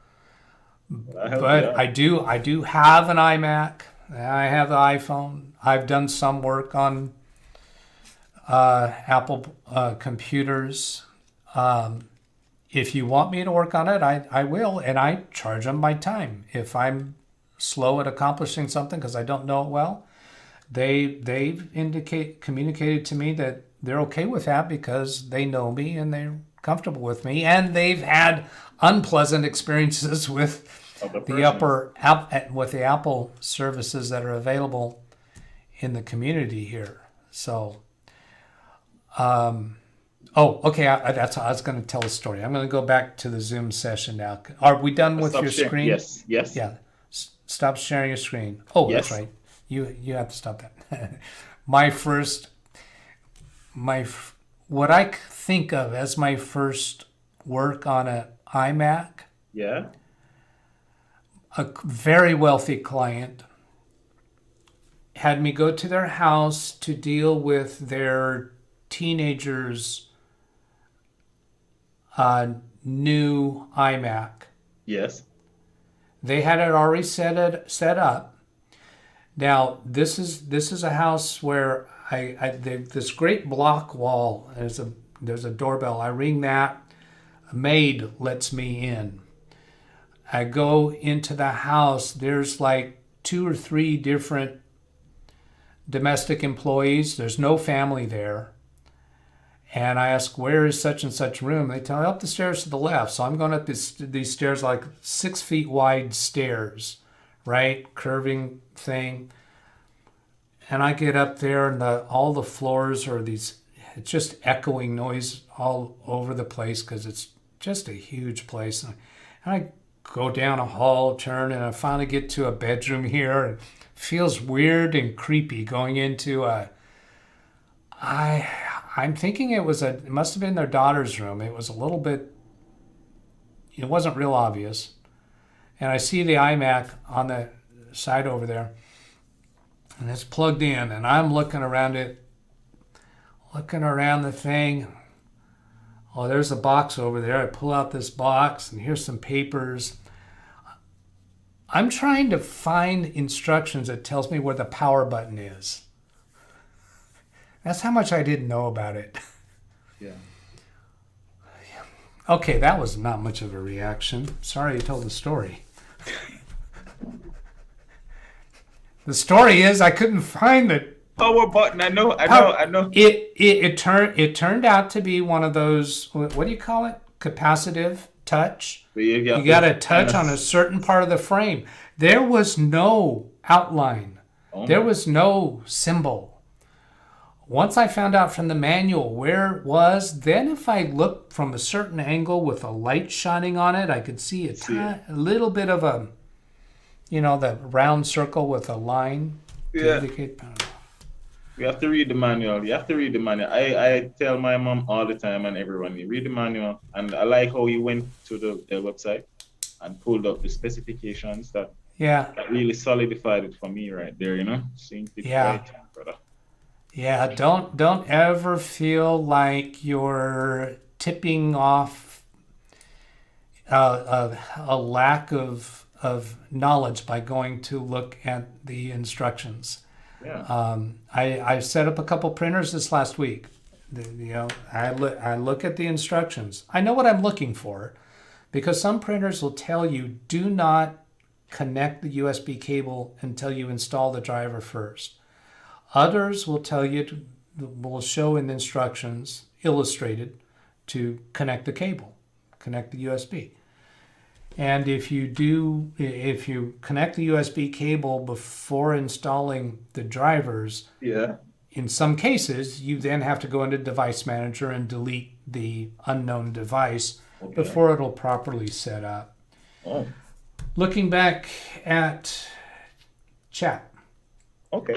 [SPEAKER 1] but I do have an iMac. I have the iPhone. I've done some work on Apple computers. If you want me to work on it, I will, and I charge them my time. If I'm slow at accomplishing something because I don't know it well, they've communicated to me that they're okay with that because they know me and they're comfortable with me, and they've had unpleasant experiences with the Apple services that are available in the community here. So, okay. I was going to tell a story. I'm going to go back to the Zoom session now. Are we done with your screen?
[SPEAKER 2] Yes.
[SPEAKER 1] Yeah. Stop sharing your screen. Oh,
[SPEAKER 2] yes.
[SPEAKER 1] That's right. You have to stop that. What I think of as my first work on an iMac.
[SPEAKER 2] Yeah.
[SPEAKER 1] A very wealthy client had me go to their house to deal with their teenager's new iMac.
[SPEAKER 2] Yes.
[SPEAKER 1] They had it already set up. Now this is a house where this great block wall. There's a doorbell. I ring that. A maid lets me in. I go into the house. There's like 2 or 3 different domestic employees. There's no family there. And I ask, where is such and such room? They tell me up the stairs to the left. So I'm going up these stairs, like 6 feet wide stairs, right? Curving thing. and I get up there, and all the floors are these, it's just echoing noise all over the place because it's just a huge place. And I go down a hall, turn, and I finally get to a bedroom here. And it feels weird and creepy going into I'm thinking it must have been their daughter's room. It was a little bit, it wasn't real obvious. And I see the iMac on the side over there, and it's plugged in, and I'm looking around it, looking around the thing. Oh, there's a box over there. I pull out this box, and here's some papers. I'm trying to find instructions that tells me where the power button is. That's how much I didn't know about it.
[SPEAKER 2] Yeah.
[SPEAKER 1] Okay, that was not much of a reaction. Sorry you told the story. The story is I couldn't find the
[SPEAKER 2] power button. I know.
[SPEAKER 1] It turned out to be one of those, what do you call it? Capacitive touch. You got to touch on a certain part of the frame. There was no outline. There was no symbol. Once I found out from the manual where it was, then if I looked from a certain angle with a light shining on it, I could see a little bit of a, the round circle with a line to indicate.
[SPEAKER 2] You have to read the manual. I tell my mom all the time and everyone, you read the manual. And I like how you went to the website and pulled up the specifications that really solidified it for me right there, Seeing it right, brother.
[SPEAKER 1] Yeah, don't ever feel like you're tipping off a lack of knowledge by going to look at the instructions.
[SPEAKER 2] Yeah.
[SPEAKER 1] I set up a couple printers this last week. I look at the instructions. I know what I'm looking for, because some printers will tell you do not connect the USB cable until you install the driver first. Others will tell you, will show in the instructions, illustrated, to connect the cable, connect the USB. And if you connect the USB cable before installing the drivers, in some cases, you then have to go into Device Manager and delete the unknown device before it'll properly set up.
[SPEAKER 2] Oh.
[SPEAKER 1] Looking back at chat.
[SPEAKER 2] Okay.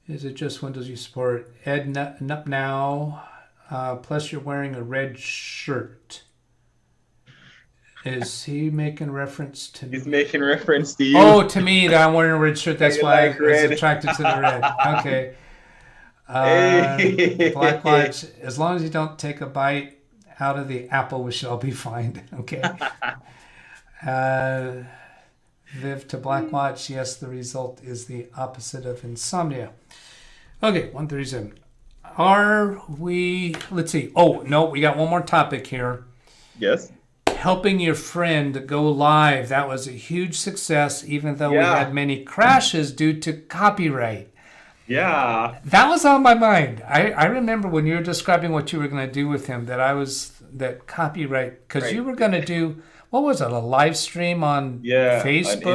[SPEAKER 1] Is it just Windows you support? Ed Nup now. Plus you're wearing a red shirt. Is he making reference to me?
[SPEAKER 2] He's making reference to you.
[SPEAKER 1] Oh, to me, that I'm wearing a red shirt. That's why I was attracted to the red. Okay. Blackwatch, as long as you don't take a bite out of the apple, we shall be fine. Okay. Viv to Blackwatch, yes, the result is the opposite of insomnia. Okay, 137. Let's see. Oh, no, we got one more topic here.
[SPEAKER 2] Yes.
[SPEAKER 1] Helping your friend go live. That was a huge success, even though we had many crashes due to copyright.
[SPEAKER 2] Yeah.
[SPEAKER 1] That was on my mind. I remember when you were describing what you were going to do with him, that copyright, because you were going to do, what was it, a live stream on Facebook?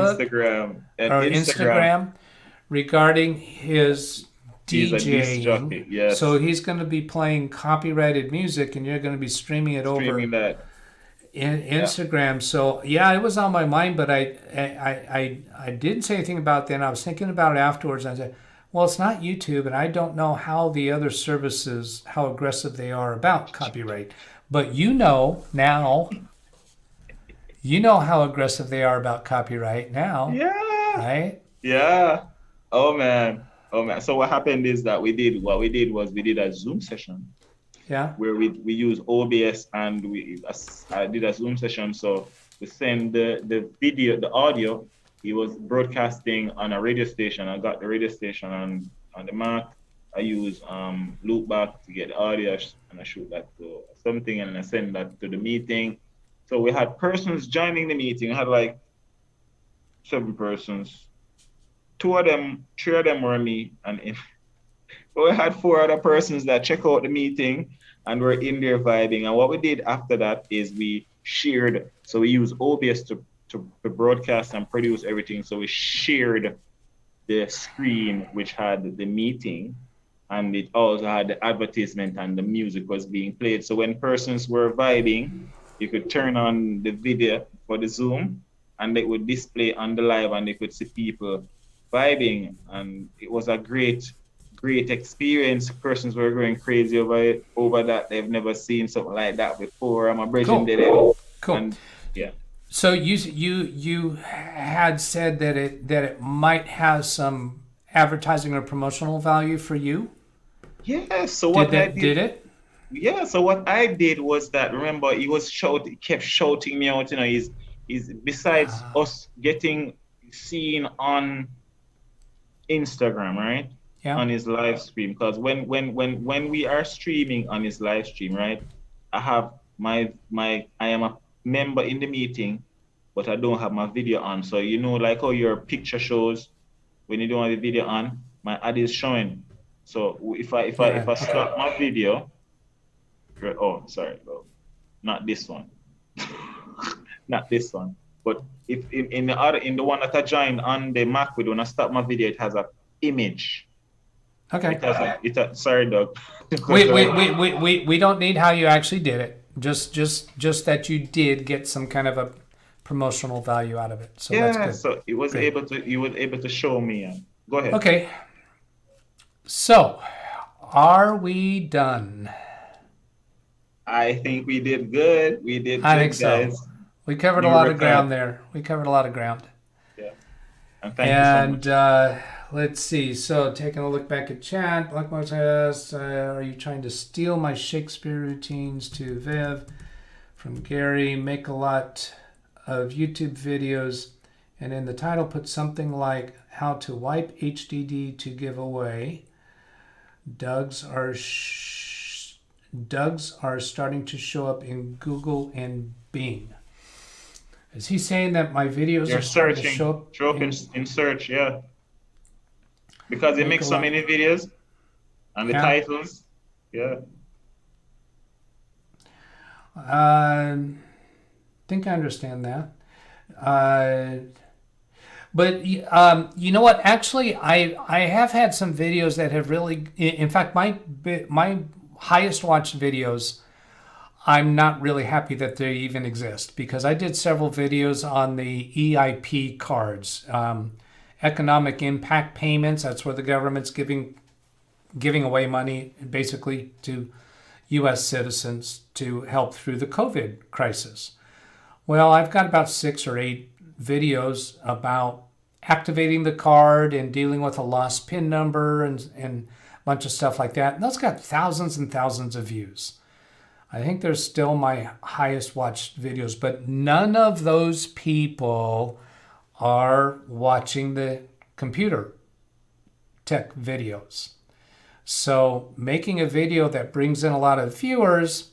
[SPEAKER 2] On
[SPEAKER 1] Instagram regarding his DJing.
[SPEAKER 2] Yes.
[SPEAKER 1] So he's going to be playing copyrighted music, and you're going to be streaming it over in Instagram. So it was on my mind, but I didn't say anything about that. And I was thinking about it afterwards. And I said, well, it's not YouTube, and I don't know how the other services, how aggressive they are about copyright. But now, you know how aggressive they are about copyright now.
[SPEAKER 2] Yeah.
[SPEAKER 1] Right?
[SPEAKER 2] Yeah. Oh man. So what happened is that we did a Zoom session.
[SPEAKER 1] Yeah.
[SPEAKER 2] Where we use OBS, and I did a Zoom session. So we send the video, the audio. He was broadcasting on a radio station. I got the radio station on the Mac. I use loopback to get the audio, and I shoot that to something, and I send that to the meeting. So we had persons joining the meeting. I had like 7 persons. 3 of them were me, but we had 4 other persons that check out the meeting and were in there vibing. And what we did after that is we shared. So we use OBS to to broadcast and produce everything. So we shared the screen which had the meeting, and it also had the advertisement and the music was being played. So when persons were vibing, you could turn on the video for the Zoom and it would display on the live and they could see people vibing. And it was a great experience. Persons were going crazy over that. They've never seen something like that before. I'm a bridging did it.
[SPEAKER 1] Cool.
[SPEAKER 2] And yeah.
[SPEAKER 1] So you had said that it might have some advertising or promotional value for you.
[SPEAKER 2] Yeah. So what
[SPEAKER 1] did it?
[SPEAKER 2] Yeah. So what I did was that, remember, he kept shouting me out. You know, he's besides us getting seen on Instagram, right?
[SPEAKER 1] Yeah.
[SPEAKER 2] On his live stream, because when we are streaming on his live stream, right? I have I am a member in the meeting, but I don't have my video on. So you know, like how your picture shows when you don't have the video on, my ad is showing. So if I start my video, oh sorry, no, not this one, not this one. But if in the one that I joined on the Mac with, when I start my video, it has an image.
[SPEAKER 1] Okay.
[SPEAKER 2] Sorry, Doug.
[SPEAKER 1] We don't need how you actually did it. Just that you did get some kind of a promotional value out of it. So
[SPEAKER 2] yeah,
[SPEAKER 1] that's good.
[SPEAKER 2] So he was able to show me. Go ahead.
[SPEAKER 1] Okay. So, are we done?
[SPEAKER 2] I think we did good. We did good,
[SPEAKER 1] I think so.
[SPEAKER 2] guys.
[SPEAKER 1] We covered a lot of ground there. Yeah.
[SPEAKER 2] And thank you so much.
[SPEAKER 1] Let's see. So, taking a look back at chat, Blackmore says, are you trying to steal my Shakespeare routines to Viv? From Gary, make a lot of YouTube videos, and in the title put something like how to wipe HDD to give away. Doug's are starting to show up in Google and Bing. Is he saying that my videos are starting to show up
[SPEAKER 2] in search? Yeah, because it makes so many videos and the titles. Yeah.
[SPEAKER 1] I think I understand that. But you know what? Actually, I have had some videos that have really, in fact, my highest watched videos, I'm not really happy that they even exist, because I did several videos on the EIP cards, economic impact payments. That's where the government's giving away money basically to U.S. citizens to help through the COVID crisis. Well, I've got about 6 or 8 videos about activating the card and dealing with a lost PIN number and a bunch of stuff like that. And those got thousands and thousands of views. I think they're still my highest watched videos, but none of those people are watching the computer tech videos. So making a video that brings in a lot of viewers,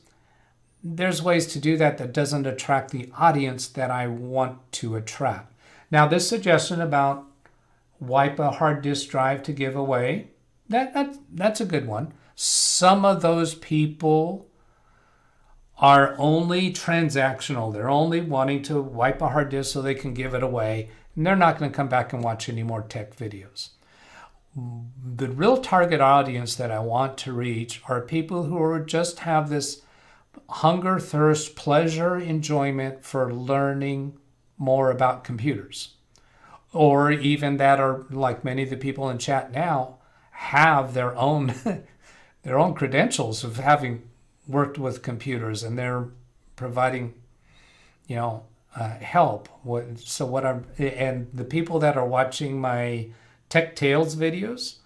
[SPEAKER 1] there's ways to do that doesn't attract the audience that I want to attract. Now, this suggestion about wipe a hard disk drive to give away, that's a good one. Some of those people are only transactional. They're only wanting to wipe a hard disk so they can give it away, and they're not going to come back and watch any more tech videos. The real target audience that I want to reach are people who just have this hunger, thirst, pleasure, enjoyment for learning more about computers, or even that are like many of the people in chat now have their own their own credentials of having worked with computers, and they're providing help. And the people that are watching my Tech Tales videos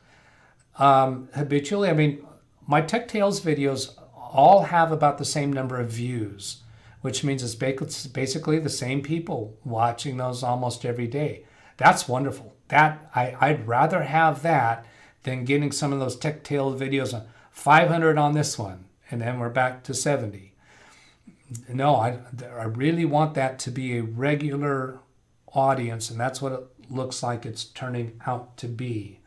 [SPEAKER 1] habitually, I mean, my Tech Tales videos all have about the same number of views, which means it's basically the same people watching those almost every day. That's wonderful. I'd rather have that than getting some of those Tech Tales videos on 500 on this one, and then we're back to 70. No, I really want that to be a regular audience, and that's what it looks like it's turning out to be.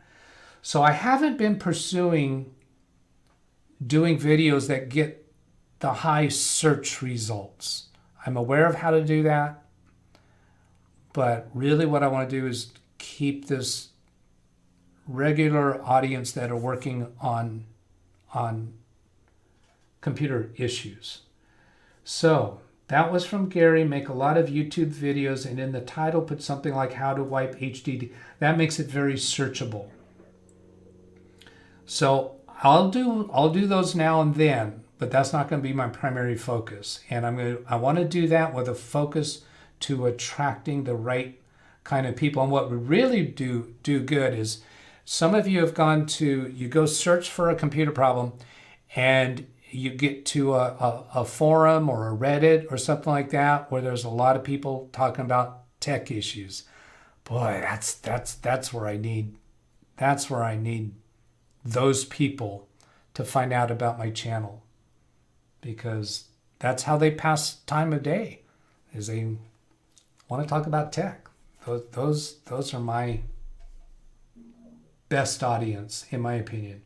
[SPEAKER 1] So I haven't been pursuing doing videos that get the high search results. I'm aware of how to do that. But really what I want to do is keep this regular audience that are working on computer issues. So that was from Gary. Make a lot of YouTube videos, and in the title put something like how to wipe HDD. That makes it very searchable. So I'll do those now and then, but that's not going to be my primary focus. And I want to do that with a focus to attracting the right kind of people. And what we really do good is, some of you have you go search for a computer problem, and you get to a forum or a Reddit or something like that where there's a lot of people talking about tech issues. Boy, that's where I need those people to find out about my channel, because that's how they pass time of day, is they want to talk about tech. Those are my best audience, in my opinion.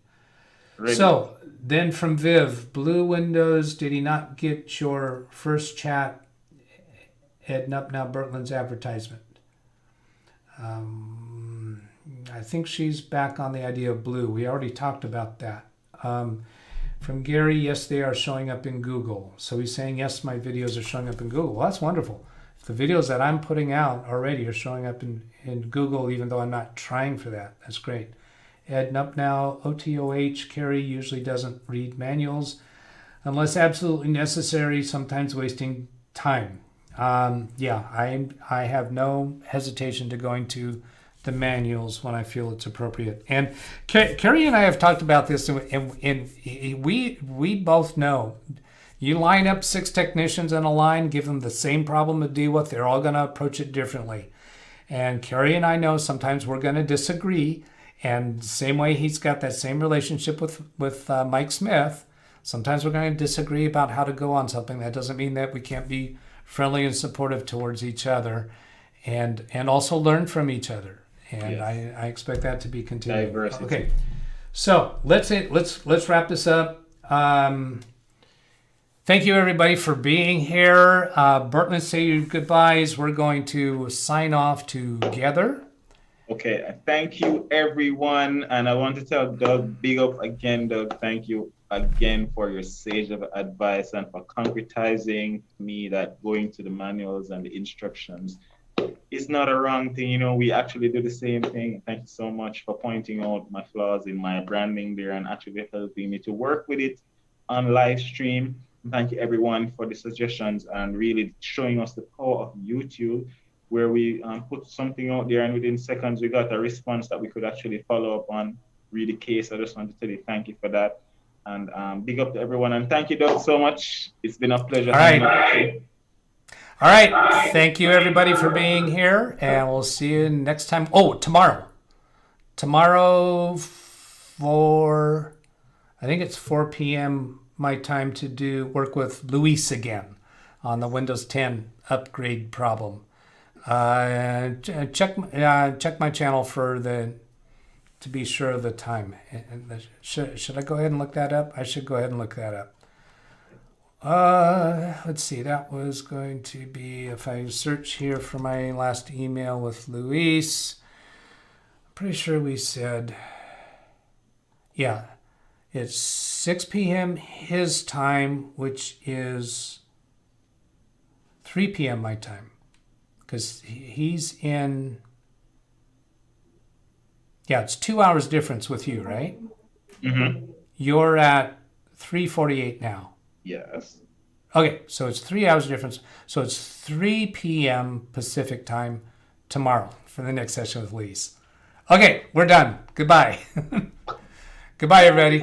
[SPEAKER 1] Right. So then from Viv, Blue Windows, did he not get your first chat at Now Bertland's advertisement? I think she's back on the idea of blue. We already talked about that. From Gary, yes, they are showing up in Google. So he's saying, yes, my videos are showing up in Google. Well, that's wonderful. If the videos that I'm putting out already are showing up in Google, even though I'm not trying for that, that's great. Ed Now, OTOH, Carrie usually doesn't read manuals unless absolutely necessary, sometimes wasting time. Yeah, I have no hesitation to going to the manuals when I feel it's appropriate. And Carrie and I have talked about this, and we both know, you line up 6 technicians in a line, give them the same problem to deal with, they're all going to approach it differently. And Carrie and I know sometimes we're going to disagree, and same way he's got that same relationship with Mike Smith, sometimes we're going to disagree about how to go on something. That doesn't mean that we can't be friendly and supportive towards each other, and also learn from each other. And yes. I expect that to be continued.
[SPEAKER 2] Diversity.
[SPEAKER 1] Okay, so let's wrap this up. Thank you everybody for being here. Bertland, say your goodbyes. We're going to sign off together.
[SPEAKER 2] Okay, thank you everyone. And I want to tell Doug, big up again, Doug. Thank you again for your sage of advice and for concretizing me that going to the manuals and the instructions is not a wrong thing. You know, we actually do the same thing. Thank you so much for pointing out my flaws in my branding there and actually helping me to work with it on live stream. Thank you everyone for the suggestions and really showing us the power of YouTube, where we put something out there and within seconds we got a response that we could actually follow up on, read the case. I just want to tell you thank you for that. And big up to everyone. And thank you, Doug, so much. It's been a pleasure.
[SPEAKER 1] All right. Thank you, everybody, for being here. And we'll see you next time. Oh, tomorrow. Tomorrow I think it's 4 p.m. my time to work with Luis again on the Windows 10 upgrade problem. Check my channel to be sure of the time. Should I go ahead and look that up? I should go ahead and look that up. Let's see, that was going to be, if I search here for my last email with Luis, I'm pretty sure we said, yeah, it's 6 p.m. his time, which is 3 p.m. my time, because he's in, yeah, it's 2 hours difference with you, right?
[SPEAKER 2] Mm-hmm.
[SPEAKER 1] You're at 3:48 now.
[SPEAKER 2] Yes.
[SPEAKER 1] Okay, so it's 3 hours difference. So it's 3 p.m. Pacific time tomorrow for the next session with Lise. Okay, we're done. Goodbye. Goodbye, everybody.